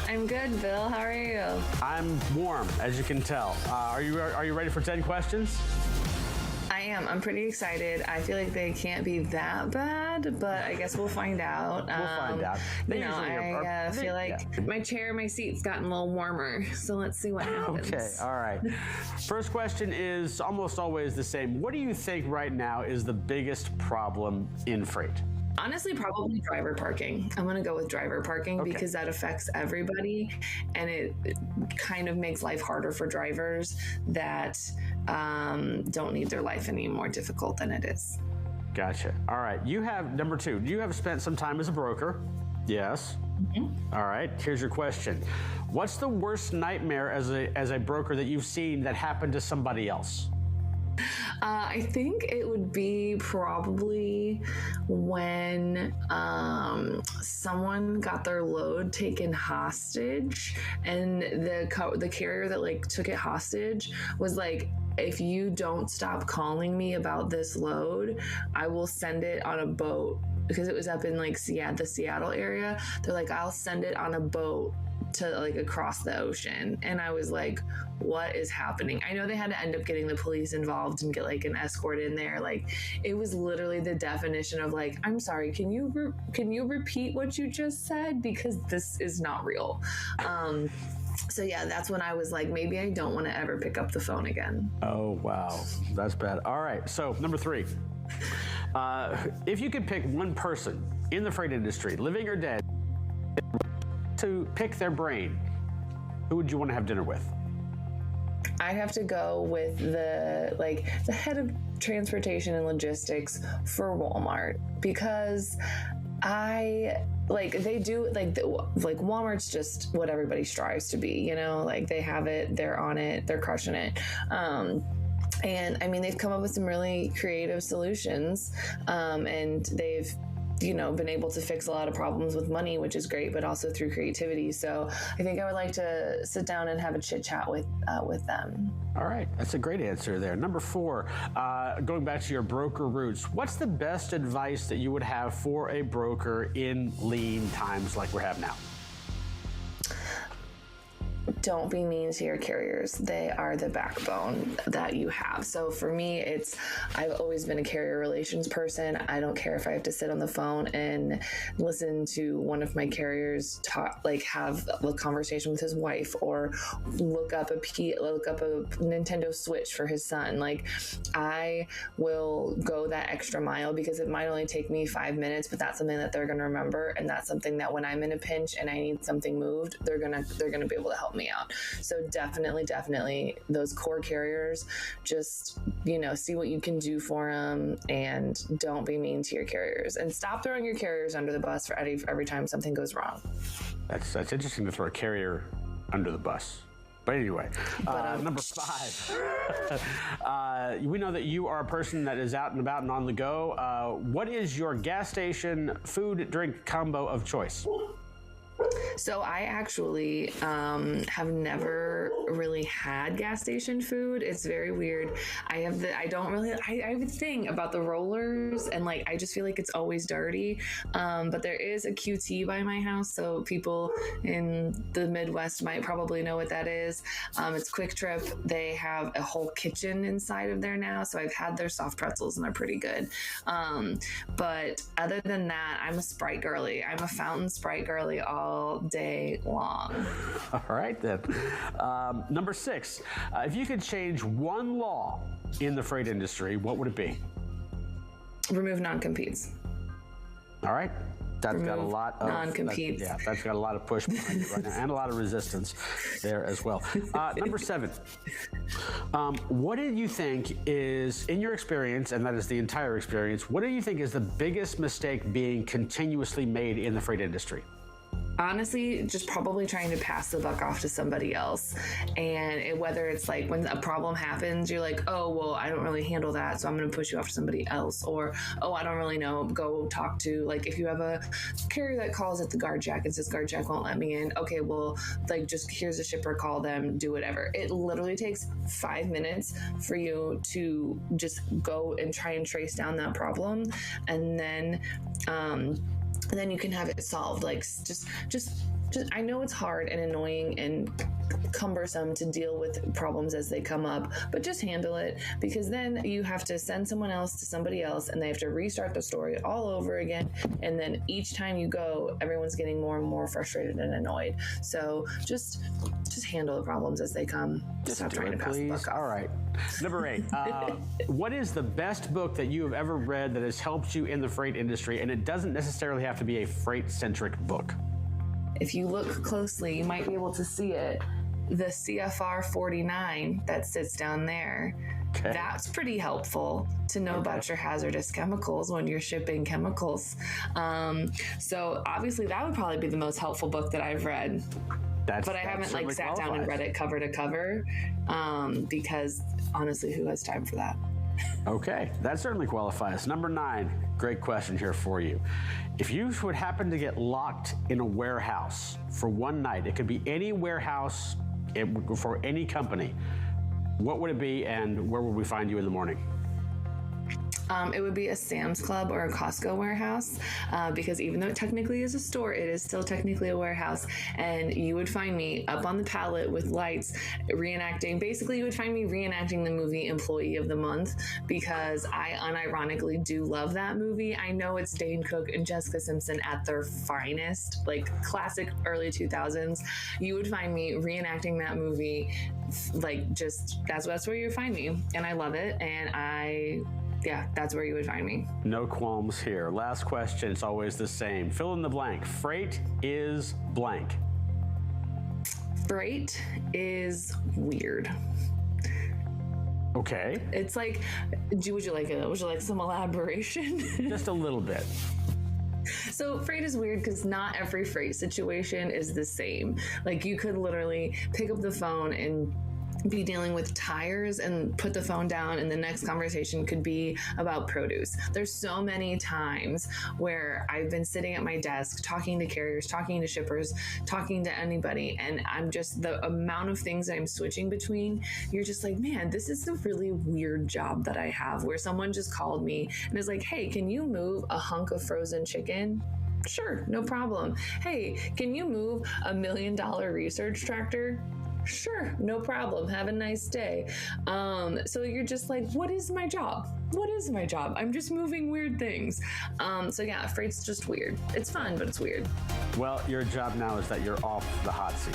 I'm good, Bill. How are you? I'm warm, as you can tell. Are you ready for 10 questions? I am. I'm pretty excited. I feel like they can't be that bad, but I guess we'll find out. We'll find out. I feel like my seat's gotten a little warmer, so let's see what happens. Okay, all right. First question is almost always the same. What do you think right now is the biggest problem in freight? Honestly, probably driver parking. I'm going to go with driver parking because that affects everybody, and it kind of makes life harder for drivers that don't need their life any more difficult than it is. Gotcha. All right. You have, number two, you have spent some time as a broker. Yes. Mm-hmm. All right. Here's your question. What's the worst nightmare as a broker that you've seen that happened to somebody else? I think it would be probably when someone got their load taken hostage, and the carrier that took it hostage was like, if you don't stop calling me about this load, I will send it on a boat, because it was up in the Seattle area. They're like, I'll send it on a boat to across the ocean. And I was like, what is happening? I know they had to end up getting the police involved and get an escort in there. It was literally the definition of I'm sorry, can you repeat what you just said, because this is not real. So yeah, that's when I was like, maybe I don't want to ever pick up the phone again. Oh, wow. That's bad. All right. So number three, if you could pick one person in the freight industry, living or dead, to pick their brain, who would you want to have dinner with? I have to go with the head of transportation and logistics for Walmart, because they do Walmart's just what everybody strives to be, they have it, they're on it, they're crushing it. And I mean, they've come up with some really creative solutions, and they've been able to fix a lot of problems with money, which is great, but also through creativity. So I think I would like to sit down and have a chit chat with them. All right, that's a great answer there. Number four, going back to your broker roots, what's the best advice that you would have for a broker in lean times like we have now? Don't be mean to your carriers. They are the backbone that you have. So for me, I've always been a carrier relations person. I don't care if I have to sit on the phone and listen to one of my carriers talk, have a conversation with his wife, or look up a Nintendo Switch for his son. I will go that extra mile, because it might only take me 5 minutes, but that's something that they're going to remember, and that's something that when I'm in a pinch and I need something moved, they're gonna be able to help me out. So definitely those core carriers, just see what you can do for them, and don't be mean to your carriers, and stop throwing your carriers under the bus for every time something goes wrong. That's interesting to throw a carrier under the bus. But anyway, number five, we know that you are a person that is out and about and on the go. What is your gas station food drink combo of choice? So I actually have never really had gas station food. It's very weird. I have a thing about the rollers, and I just feel like it's always dirty. But there is a QT by my house, so people in the Midwest might probably know what that is. It's Quick Trip. They have a whole kitchen inside of there now, so I've had their soft pretzels, and they're pretty good. But other than that, I'm a Sprite girly. I'm a fountain Sprite girly all day long. All right, then. Number six, if you could change one law in the freight industry, what would it be? Remove non-competes. All right. That's got a lot of non-competes. That's got a lot of push behind it right now, and a lot of resistance there as well. Number seven, what do you think is, in your experience, and that is the entire experience, what do you think is the biggest mistake being continuously made in the freight industry? honestly, just probably trying to pass the buck off to somebody else. And whether it's like when a problem happens, you're like, oh, well, I don't really handle that, so I'm going to push you off to somebody else. Or, oh, I don't really know, go talk to, like, if you have a carrier that calls at the guard jack and says, guard jack won't let me in. Okay, well, like, just here's a shipper, call them, do whatever. It literally takes 5 minutes for you to just go and try and trace down that problem. And then you can have it solved. Like, just I know it's hard and annoying and cumbersome to deal with problems as they come up, but just handle it, because then you have to send someone else to somebody else and they have to restart the story all over again. And then each time you go, everyone's getting more and more frustrated and annoyed. So just handle the problems as they come. Stop trying to pass the buck off. All right. Number 8. What is the best book that you have ever read that has helped you in the freight industry? And it doesn't necessarily have to be a freight-centric book. If you look closely, you might be able to see it. The CFR 49 that sits down there. Okay. That's pretty helpful to know about your hazardous chemicals when you're shipping chemicals. So obviously that would probably be the most helpful book that I've read. But I haven't like sat down and read it cover to cover, because honestly, who has time for that? Okay, that certainly qualifies. Number 9, great question here for you. If you would happen to get locked in a warehouse for one night, it could be any warehouse for any company, what would it be and where would we find you in the morning? It would be a Sam's Club or a Costco warehouse, because even though it technically is a store, it is still technically a warehouse. And you would find me up on the pallet with lights reenacting. Basically, you would find me reenacting the movie Employee of the Month, because I unironically do love that movie. I know it's Dane Cook and Jessica Simpson at their finest, like classic early 2000s. You would find me reenacting that movie, like just that's where you would find me. And I love it. And yeah, that's where you would find me. No qualms here. Last question, it's always the same. Fill in the blank. Freight is blank. Freight is weird. Okay. It's like, would you like some elaboration? Just a little bit. So freight is weird because not every freight situation is the same. Like, you could literally pick up the phone and be dealing with tires and put the phone down, and the next conversation could be about produce. There's so many times where I've been sitting at my desk talking to carriers, talking to shippers, talking to anybody, and I'm just, the amount of things that I'm switching between, you're just like, man, this is a really weird job that I have, where someone just called me and is like, hey, can you move a hunk of frozen chicken? Sure, no problem. Hey, can you move $1 million research tractor? Sure, no problem. Have a nice day. So you're just like, what is my job? What is my job? I'm just moving weird things. So yeah, freight's just weird. It's fun, but it's weird. Well, your job now is that you're off the hot seat.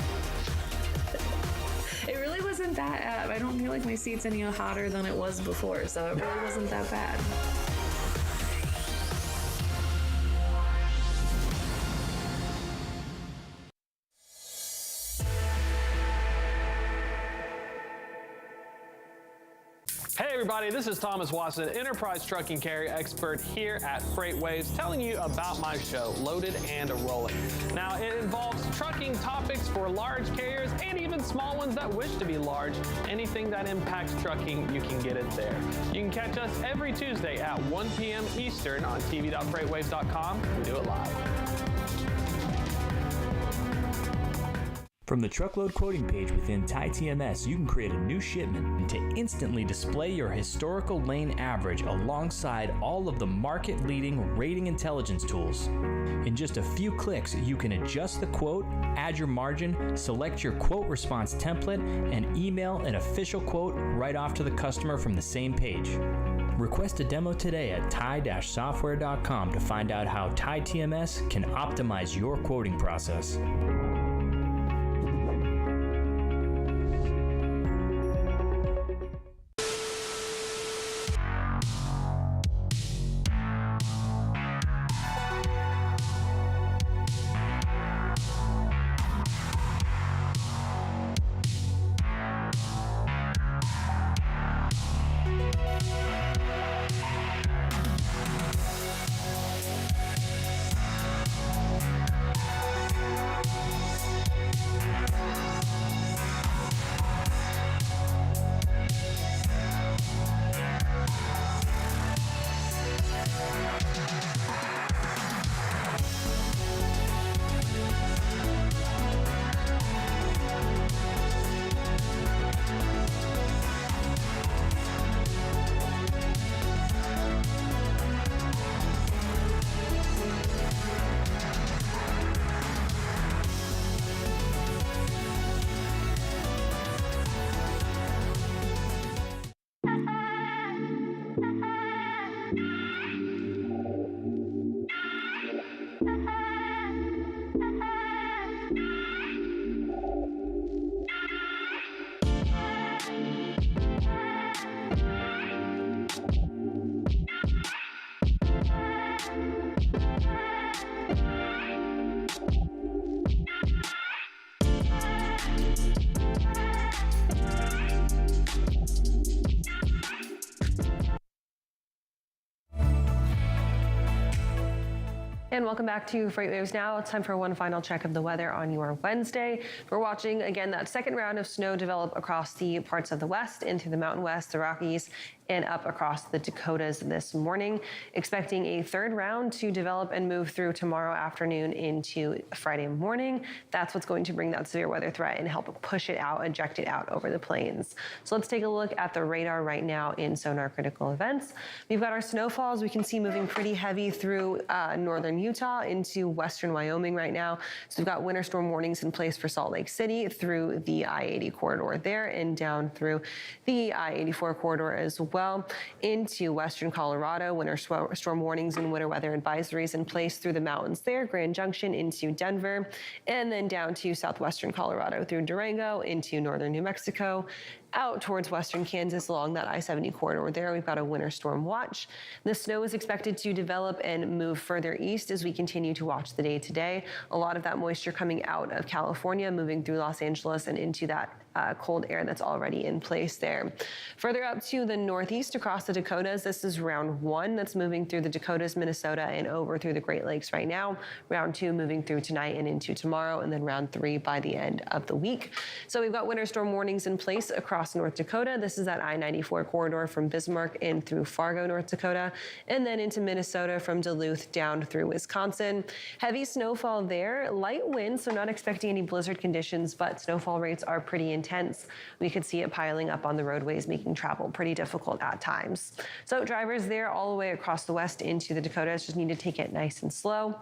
It really wasn't that, I don't feel like my seat's any hotter than it was before, so it really wasn't that bad. Hey everybody, this is Thomas Watson, enterprise trucking carrier expert here at FreightWaves, telling you about my show, Loaded and Rolling. Now, it involves trucking topics for large carriers and even small ones that wish to be large. Anything that impacts trucking, you can get it there. You can catch us every Tuesday at 1 p.m. Eastern on tv.freightwaves.com. We do it live. From the truckload quoting page within TieTMS, you can create a new shipment to instantly display your historical lane average alongside all of the market-leading rating intelligence tools. In just a few clicks, you can adjust the quote, add your margin, select your quote response template, and email an official quote right off to the customer from the same page. Request a demo today at tie-software.com to find out how TieTMS can optimize your quoting process. And welcome back to FreightWaves Now. It's time for one final check of the weather on your Wednesday. We're watching, again, that second round of snow develop across the parts of the west, into the Mountain West, the Rockies, and up across the Dakotas this morning. Expecting a third round to develop and move through tomorrow afternoon into Friday morning. That's what's going to bring that severe weather threat and help push it out, eject it out over the plains. So let's take a look at the radar right now in Sonar Critical Events. We've got our snowfalls we can see moving pretty heavy through northern Utah into western Wyoming right now. So we've got winter storm warnings in place for Salt Lake City through the I-80 corridor there and down through the I-84 corridor as well into western Colorado. Winter storm warnings and winter weather advisories in place through the mountains there, Grand Junction into Denver, and then down to southwestern Colorado through Durango into northern New Mexico, out towards western Kansas along that I-70 corridor there. We've got a winter storm watch. The snow is expected to develop and move further east as we continue to watch the day today. A lot of that moisture coming out of California, moving through Los Angeles and into that cold air that's already in place there. Further up to the northeast across the Dakotas, this is round one that's moving through the Dakotas, Minnesota, and over through the Great Lakes right now. Round two moving through tonight and into tomorrow, and then round three by the end of the week. So we've got winter storm warnings in place across North Dakota. This is that I-94 corridor from Bismarck in through Fargo, North Dakota, and then into Minnesota from Duluth down through Wisconsin. Heavy snowfall there, light winds, so not expecting any blizzard conditions, but snowfall rates are pretty intense. We could see it piling up on the roadways, making travel pretty difficult at times. So drivers there all the way across the west into the Dakotas just need to take it nice and slow.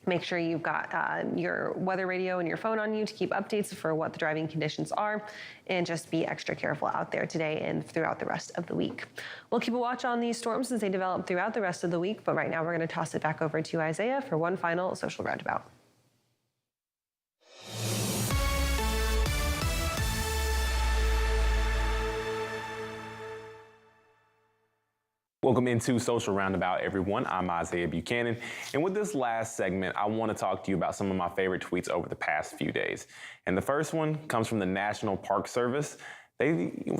Make sure you've got your weather radio and your phone on you to keep updates for what the driving conditions are, and just be extra careful out there today and throughout the rest of the week. We'll keep a watch on these storms as they develop throughout the rest of the week, but right now we're going to toss it back over to Isaiah for one final social roundabout. Welcome into Social Roundabout, everyone. I'm Isaiah Buchanan. And with this last segment, I want to talk to you about some of my favorite tweets over the past few days. And the first one comes from the National Park Service.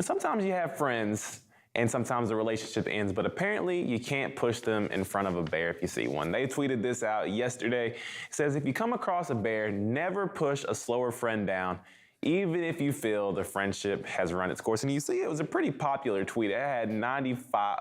Sometimes you have friends and sometimes the relationship ends, but apparently you can't push them in front of a bear if you see one. They tweeted this out yesterday. It says, if you come across a bear, never push a slower friend down, even if you feel the friendship has run its course. And you see, it was a pretty popular tweet. It had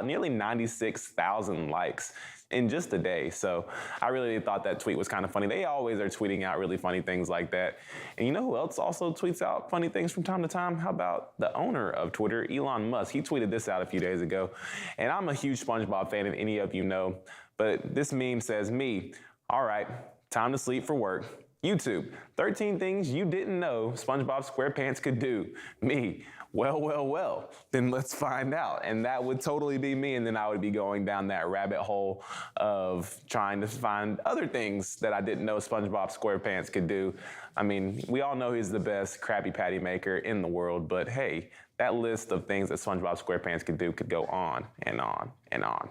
nearly 96,000 likes in just a day. So I really thought that tweet was kind of funny. They always are tweeting out really funny things like that. And you know who else also tweets out funny things from time to time? How about the owner of Twitter, Elon Musk? He tweeted this out a few days ago. And I'm a huge SpongeBob fan, and any of you know. But this meme says, me, all right, time to sleep for work. YouTube, 13 things you didn't know SpongeBob SquarePants could do. Me, well, then let's find out. And that would totally be me, and then I would be going down that rabbit hole of trying to find other things that I didn't know SpongeBob SquarePants could do. I mean, we all know he's the best Krabby Patty maker in the world, but hey, that list of things that SpongeBob SquarePants could do could go on and on and on.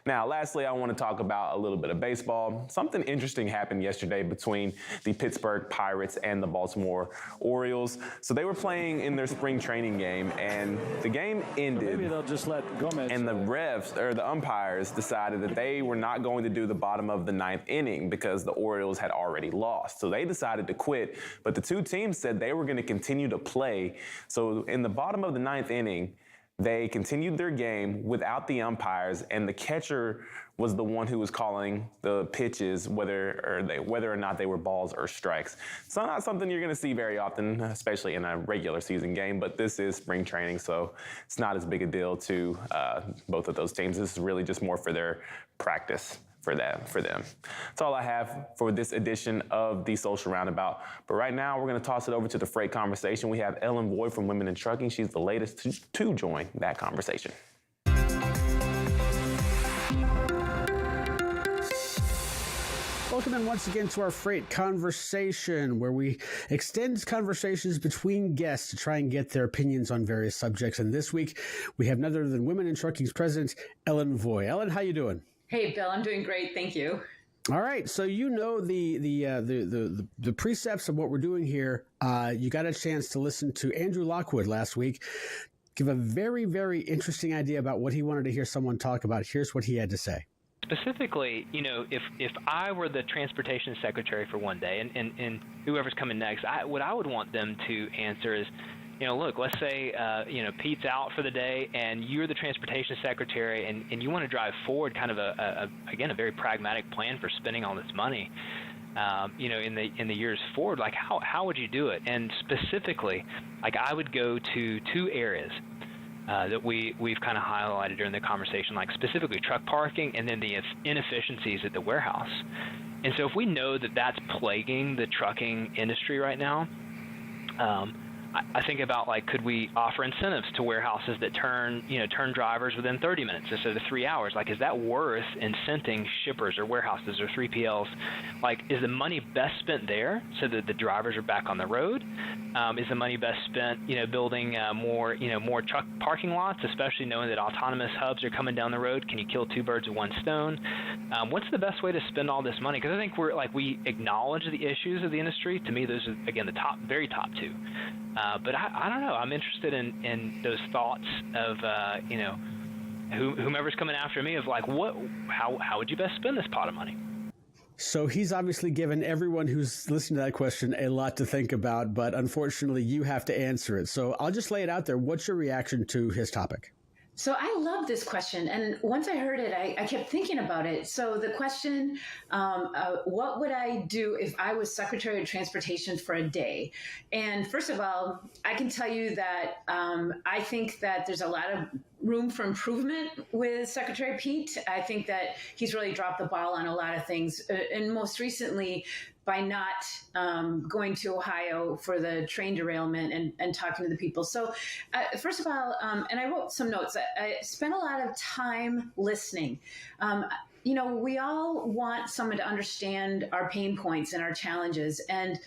Now, lastly, I want to talk about a little bit of baseball. Something interesting happened yesterday between the Pittsburgh Pirates and the Baltimore Orioles. So they were playing in their spring training game, and the game ended. Maybe they'll just let Gomez. And the umpires decided that they were not going to do the bottom of the ninth inning because the Orioles had already lost. So they decided to quit, but the two teams said they were going to continue to play. So in the bottom of the ninth inning, they continued their game without the umpires, and the catcher was the one who was calling the pitches, whether or not they were balls or strikes. So not something you're going to see very often, especially in a regular season game, but this is spring training, so it's not as big a deal to both of those teams. This is really just more for their practice for them. That's all I have for this edition of the Social Roundabout. But right now, we're going to toss it over to the Freight Conversation. We have Ellen Boyd from Women in Trucking. She's the latest to join that conversation. Welcome in once again to our Freight Conversation, where we extend conversations between guests to try and get their opinions on various subjects. And this week, we have none other than Women in Trucking's president, Ellen Voy. Ellen, how you doing? Hey, Bill, I'm doing great. Thank you. All right. So you know the precepts of what we're doing here. You got a chance to listen to Andrew Lockwood last week, give a very, very interesting idea about what he wanted to hear someone talk about. Here's what he had to say. specifically, if I were the transportation secretary for one day, and whoever's coming next, what I would want them to answer is, look, let's say, Pete's out for the day and you're the transportation secretary and you want to drive forward kind of a very pragmatic plan for spending all this money, in the years forward. Like, how would you do it? And specifically, like, I would go to two areas that we've kind of highlighted during the conversation, like specifically truck parking and then the inefficiencies at the warehouse. And so if we know that that's plaguing the trucking industry right now, I think about, like, could we offer incentives to warehouses that turn drivers within 30 minutes instead of 3 hours? Like, is that worth incenting shippers or warehouses or 3PLs? Like, is the money best spent there so that the drivers are back on the road? Is the money best spent, building more truck parking lots, especially knowing that autonomous hubs are coming down the road? Can you kill two birds with one stone? What's the best way to spend all this money? Because I think we acknowledge the issues of the industry. To me, those are, again, the very top two. But I don't know. I'm interested in those thoughts of whomever's coming after me, of like, how would you best spend this pot of money? So he's obviously given everyone who's listening to that question a lot to think about, but unfortunately you have to answer it. So I'll just lay it out there. What's your reaction to his topic? So I love this question. And once I heard it, I kept thinking about it. So the question, what would I do if I was Secretary of Transportation for a day? And first of all, I can tell you that I think that there's a lot of room for improvement with Secretary Pete. I think that he's really dropped the ball on a lot of things. And most recently, by not going to Ohio for the train derailment and talking to the people. So first of all, and I wrote some notes, I spent a lot of time listening. We all want someone to understand our pain points and our challenges. And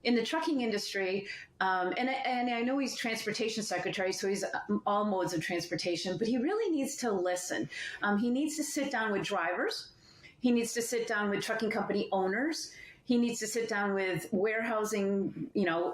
in the trucking industry, and I know he's transportation secretary, so he's all modes of transportation, but he really needs to listen. He needs to sit down with drivers. He needs to sit down with trucking company owners. He needs to sit down with warehousing,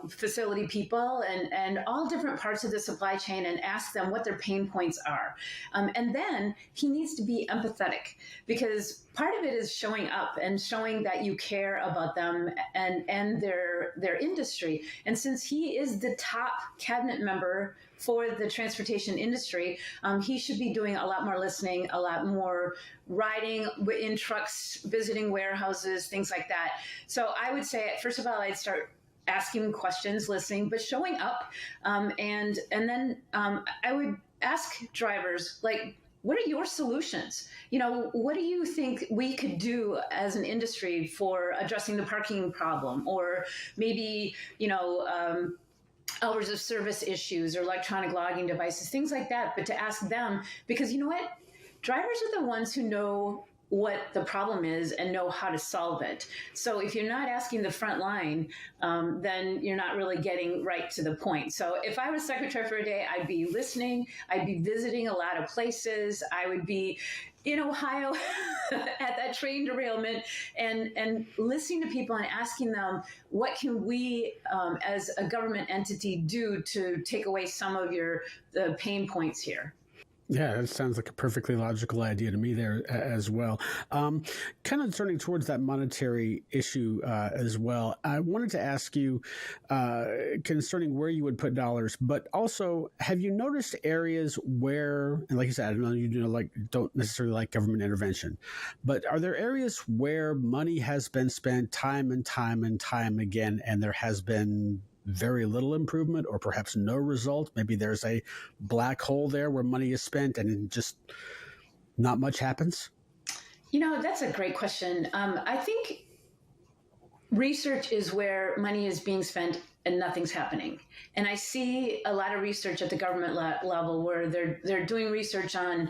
facility people and all different parts of the supply chain and ask them what their pain points are. And then he needs to be empathetic, because part of it is showing up and showing that you care about them and their industry. And since he is the top cabinet member for the transportation industry, he should be doing a lot more listening, a lot more riding in trucks, visiting warehouses, things like that. So I would say, first of all, I'd start asking questions, listening, but showing up. And then I would ask drivers, like, what are your solutions? What do you think we could do as an industry for addressing the parking problem? Or maybe, hours of service issues or electronic logging devices, things like that, but to ask them, because you know what? Drivers are the ones who know what the problem is and know how to solve it. So if you're not asking the front line, then you're not really getting right to the point. So if I was secretary for a day, I'd be listening, I'd be visiting a lot of places, I would be in Ohio at that train derailment and listening to people and asking them, what can we as a government entity do to take away some of the pain points here? Yeah, that sounds like a perfectly logical idea to me there as well. Kind of turning towards that monetary issue as well, I wanted to ask you concerning where you would put dollars, but also, have you noticed areas where, and like you said, I know you don't necessarily like government intervention, but are there areas where money has been spent time and time and time again, and there has been very little improvement or perhaps no result? Maybe there's a black hole there where money is spent and just not much happens? That's a great question. I think research is where money is being spent and nothing's happening. And I see a lot of research at the government level where they're doing research on,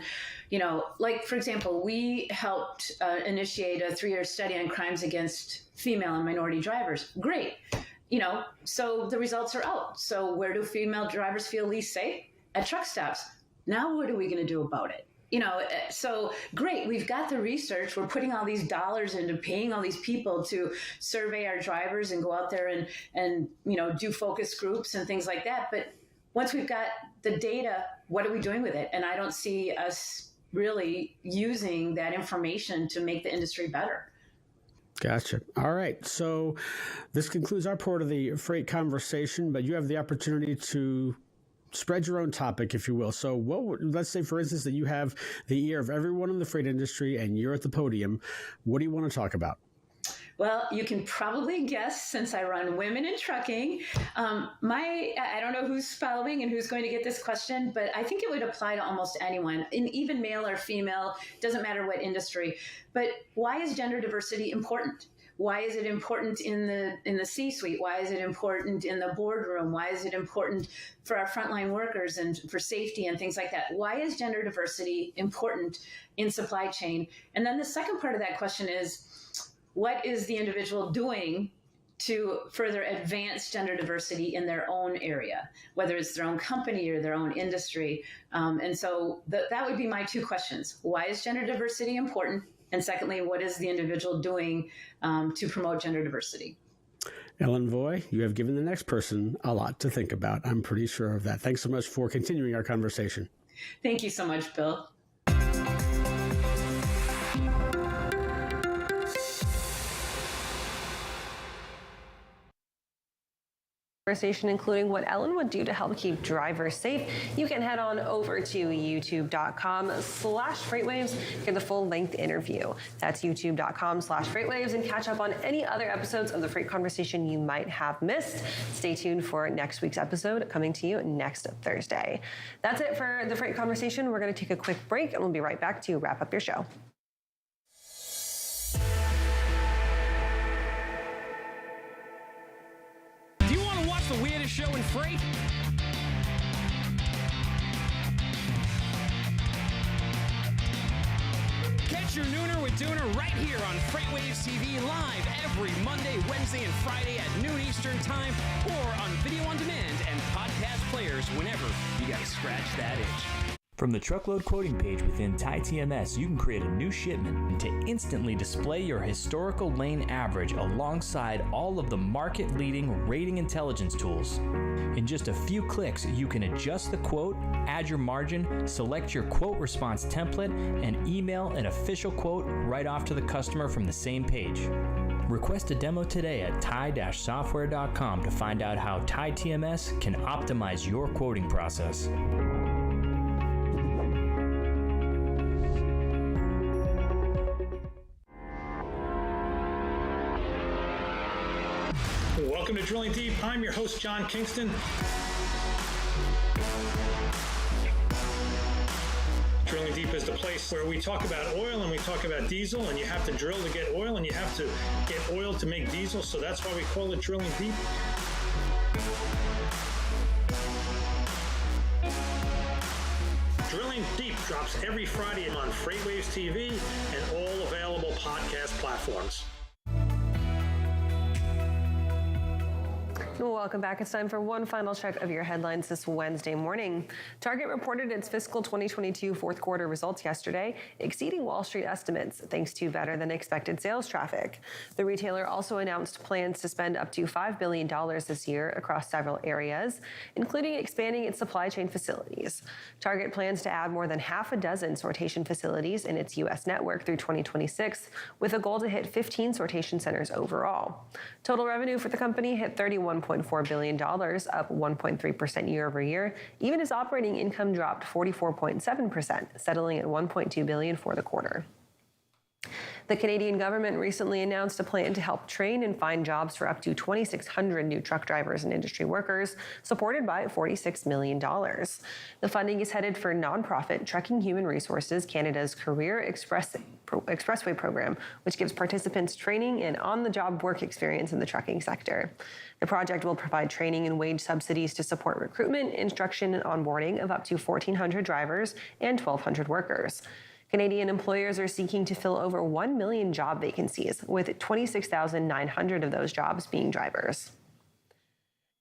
like, for example, we helped initiate a 3-year study on crimes against female and minority drivers. Great. So the results are out. So where do female drivers feel least safe? At truck stops. Now what are we going to do about it? So great. We've got the research. We're putting all these dollars into paying all these people to survey our drivers and go out there and do focus groups and things like that. But once we've got the data, what are we doing with it? And I don't see us really using that information to make the industry better. Gotcha. All right. So this concludes our part of the freight conversation, but you have the opportunity to spread your own topic, if you will. So let's say, for instance, that you have the ear of everyone in the freight industry and you're at the podium. What do you want to talk about? Well, you can probably guess, since I run Women in Trucking, I don't know who's following and who's going to get this question, but I think it would apply to almost anyone, and even male or female, doesn't matter what industry. But why is gender diversity important? Why is it important in the C-suite? Why is it important in the boardroom? Why is it important for our frontline workers and for safety and things like that? Why is gender diversity important in supply chain? And then the second part of that question is, what is the individual doing to further advance gender diversity in their own area, whether it's their own company or their own industry? And so that would be my two questions. Why is gender diversity important? And secondly, what is the individual doing to promote gender diversity? Ellen Voy, you have given the next person a lot to think about. I'm pretty sure of that. Thanks so much for continuing our conversation. Thank you so much, Bill. Conversation, including what Ellen would do to help keep drivers safe. You can head on over to youtube.com/FreightWaves for the full length interview. That's youtube.com/FreightWaves, and catch up on any other episodes of the Freight Conversation you might have missed. Stay tuned for next week's episode coming to you next Thursday. That's it for the Freight Conversation. We're going to take a quick break and we'll be right back to wrap up your show. The weirdest show in freight? Catch your Nooner with Dooner right here on FreightWaves TV live every Monday, Wednesday, and Friday at noon Eastern Time, or on video on demand and podcast players whenever you gotta scratch that itch. From the truckload quoting page within TieTMS, you can create a new shipment to instantly display your historical lane average alongside all of the market-leading rating intelligence tools. In just a few clicks, you can adjust the quote, add your margin, select your quote response template, and email an official quote right off to the customer from the same page. Request a demo today at tie-software.com to find out how TieTMS can optimize your quoting process. Welcome to Drilling Deep. I'm your host, John Kingston. Drilling Deep is the place where we talk about oil and we talk about diesel, and you have to drill to get oil and you have to get oil to make diesel, so that's why we call it Drilling Deep. Drilling Deep drops every Friday on FreightWaves TV and all available podcast platforms. Welcome back. It's time for one final check of your headlines this Wednesday morning. Target reported its fiscal 2022 fourth quarter results yesterday, exceeding Wall Street estimates thanks to better than expected sales traffic. The retailer also announced plans to spend up to $5 billion this year across several areas, including expanding its supply chain facilities. Target plans to add more than half a dozen sortation facilities in its U.S. network through 2026, with a goal to hit 15 sortation centers overall. Total revenue for the company hit $31.4 billion, up 1.3% year over year, even as operating income dropped 44.7%, settling at $1.2 billion for the quarter. The Canadian government recently announced a plan to help train and find jobs for up to 2,600 new truck drivers and industry workers, supported by $46 million. The funding is headed for nonprofit Trucking Human Resources Canada's Career Expressway program, which gives participants training and on-the-job work experience in the trucking sector. The project will provide training and wage subsidies to support recruitment, instruction, and onboarding of up to 1,400 drivers and 1,200 workers. Canadian employers are seeking to fill over 1 million job vacancies, with 26,900 of those jobs being drivers.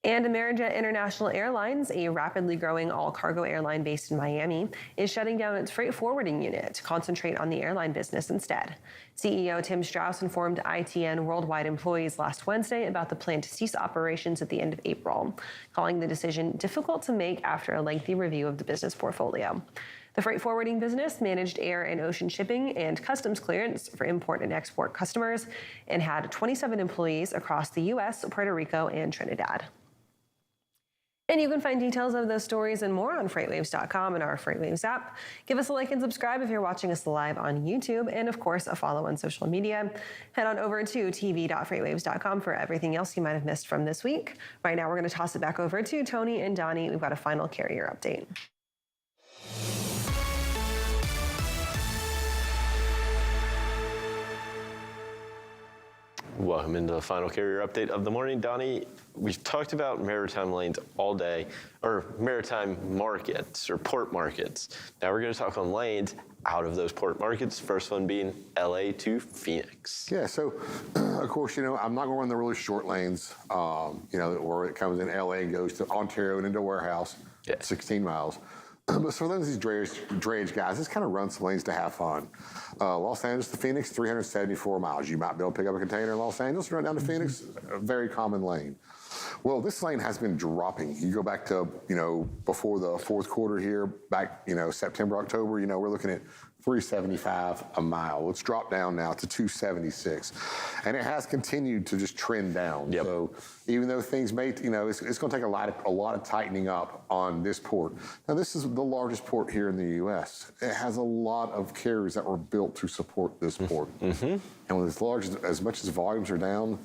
And Amerijet International Airlines, a rapidly growing all-cargo airline based in Miami, is shutting down its freight forwarding unit to concentrate on the airline business instead. CEO Tim Strauss informed ITN worldwide employees last Wednesday about the plan to cease operations at the end of April, calling the decision difficult to make after a lengthy review of the business portfolio. The The freight forwarding business managed air and ocean shipping and customs clearance for import and export customers and had 27 employees across the U.S., Puerto Rico, and Trinidad. And you can find details of those stories and more on FreightWaves.com and our FreightWaves app. Give us a like and subscribe if you're watching us live on YouTube, and of course, a follow on social media. Head on over to tv.freightwaves.com for everything else you might have missed from this week. Right now, we're going to toss it back over to Tony and Donnie. We've got a final carrier update. Welcome into the final carrier update of the morning. Donnie, we've talked about maritime lanes all day, or maritime markets or port markets. Now we're going to talk on lanes out of those port markets. First one being LA to Phoenix. Yeah, so of course, I'm not going to run the really short lanes, where it comes in LA and goes to Ontario and into Warehouse, 16 miles. But for those of these drayage guys, let's kind of run some lanes to have fun. Los Angeles to Phoenix, 374 miles. You might be able to pick up a container in Los Angeles, run down to Phoenix, a very common lane. Well, this lane has been dropping. You go back to, before the fourth quarter here, back, September, October, we're looking at 375 a mile. It's dropped down now to 276. And it has continued to just trend down. Yep. So even though things may, it's going to take a lot of tightening up on this port. Now, this is the largest port here in the U.S. It has a lot of carriers that were built to support this port. Mm-hmm. And with as much as volumes are down,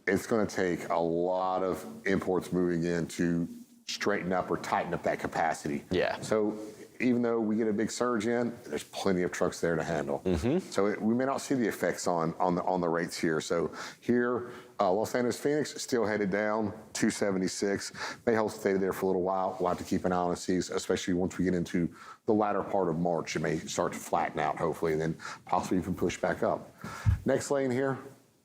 it's going to take a lot of imports moving in to straighten up or tighten up that capacity. Yeah. So even though we get a big surge in, there's plenty of trucks there to handle. Mm-hmm. So we may not see the effects on the rates here. So here, Los Angeles, Phoenix, still headed down, 276. May hold stay there for a little while. We'll have to keep an eye on these, especially once we get into the latter part of March. It may start to flatten out, hopefully, and then possibly even push back up. Next lane here,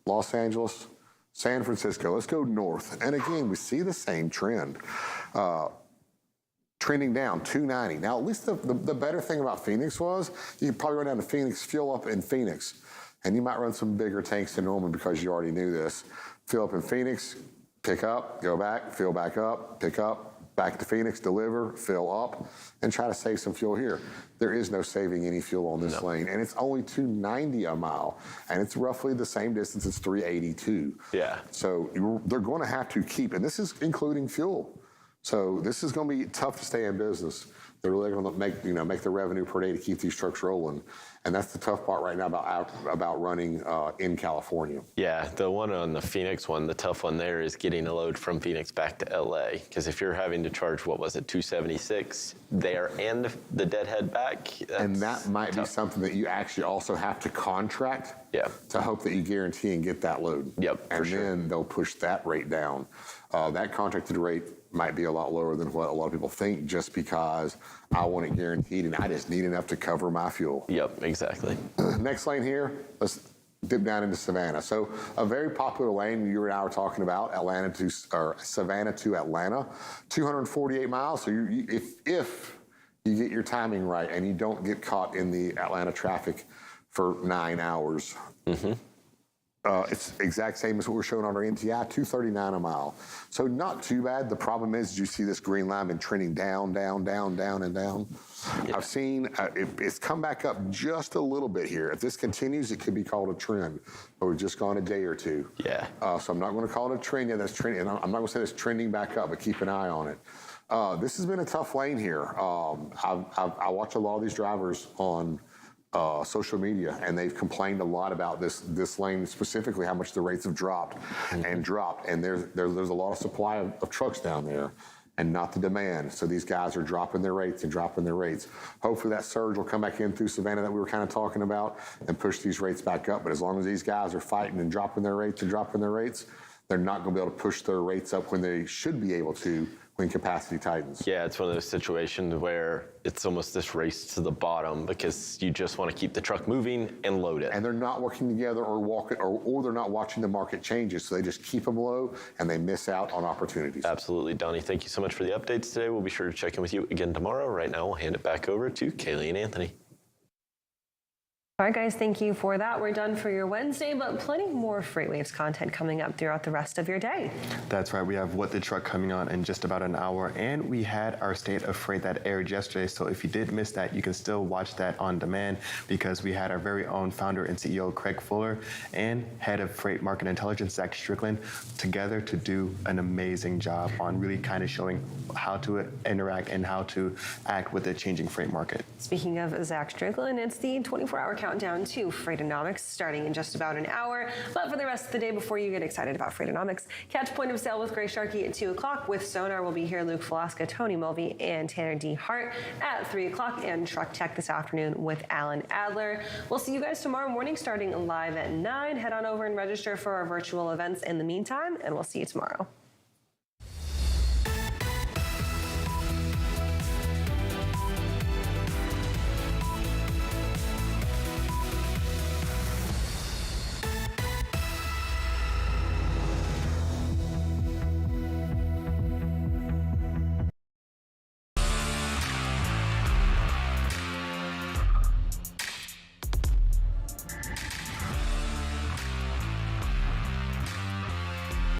Los Angeles, San Francisco. Let's go north. And again, we see the same trend. Trending down, 290. Now, at least the better thing about Phoenix was you could probably run down to Phoenix, fuel up in Phoenix. And you might run some bigger tanks than normal because you already knew this. Fill up in Phoenix, pick up, go back, fill back up, pick up, back to Phoenix, deliver, fill up, and try to save some fuel here. There is no saving any fuel on this lane. And it's only 290 a mile. And it's roughly the same distance as 382. Yeah. So they're going to have to keep, and this is including fuel. So this is going to be tough to stay in business. They're really going to make the revenue per day to keep these trucks rolling, and that's the tough part right now about running in California. Yeah, the one on the Phoenix one, the tough one there is getting a load from Phoenix back to LA, because if you're having to charge, what was it, 276 there and the deadhead back, and that might be something that you actually also have to contract. Yeah. To hope that you guarantee and get that load. Yep. And then they'll push that rate down. That contracted rate might be a lot lower than what a lot of people think, just because I want it guaranteed and I just need enough to cover my fuel. Yep, exactly. Next lane here, let's dip down into Savannah. So a very popular lane you and I were talking about, Savannah to Atlanta, 248 miles. So if you get your timing right and you don't get caught in the Atlanta traffic for 9 hours. Mm-hmm. It's exact same as what we're showing on our NTI, 239 a mile. So not too bad. The problem is you see this green line been trending down, down, down, down, and down. Yeah. I've seen it's come back up just a little bit here. If this continues, it could be called a trend, but we've just gone a day or two. Yeah. So I'm not going to call it a trend. Yeah, that's trending. And I'm not going to say it's trending back up, but keep an eye on it. This has been a tough lane here. I watch a lot of these drivers on social media, and they've complained a lot about this lane, specifically how much the rates have dropped and dropped. And there's a lot of supply of trucks down there and not the demand. So these guys are dropping their rates and dropping their rates. Hopefully that surge will come back in through Savannah that we were kind of talking about and push these rates back up. But as long as these guys are fighting and dropping their rates, they're not going to be able to push their rates up when they should be able to when capacity tightens. Yeah, it's one of those situations where it's almost this race to the bottom because you just want to keep the truck moving and load it. And they're not working together or they're not watching the market changes, so they just keep them low and they miss out on opportunities. Absolutely. Donnie, thank you so much for the updates today. We'll be sure to check in with you again tomorrow. Right now, we'll hand it back over to Kaylee and Anthony. All right, guys, thank you for that. We're done for your Wednesday, but plenty more FreightWaves content coming up throughout the rest of your day. That's right. We have What the Truck coming on in just about an hour, and we had our State of Freight that aired yesterday. So if you did miss that, you can still watch that on demand because we had our very own founder and CEO, Craig Fuller, and head of Freight Market Intelligence, Zach Strickland, together to do an amazing job on really kind of showing how to interact and how to act with the changing freight market. Speaking of Zach Strickland, it's the 24-hour countdown to Freightonomics starting in just about an hour. But for the rest of the day, before you get excited about Freightonomics, catch Point of Sale with Grace Sharkey at 2 o'clock. With Sonar, we'll be here Luke Velasca, Tony Mulvey, and Tanner D. Hart at 3 o'clock. And Truck Tech this afternoon with Alan Adler. We'll see you guys tomorrow morning starting live at 9. Head on over and register for our virtual events in the meantime, and we'll see you tomorrow.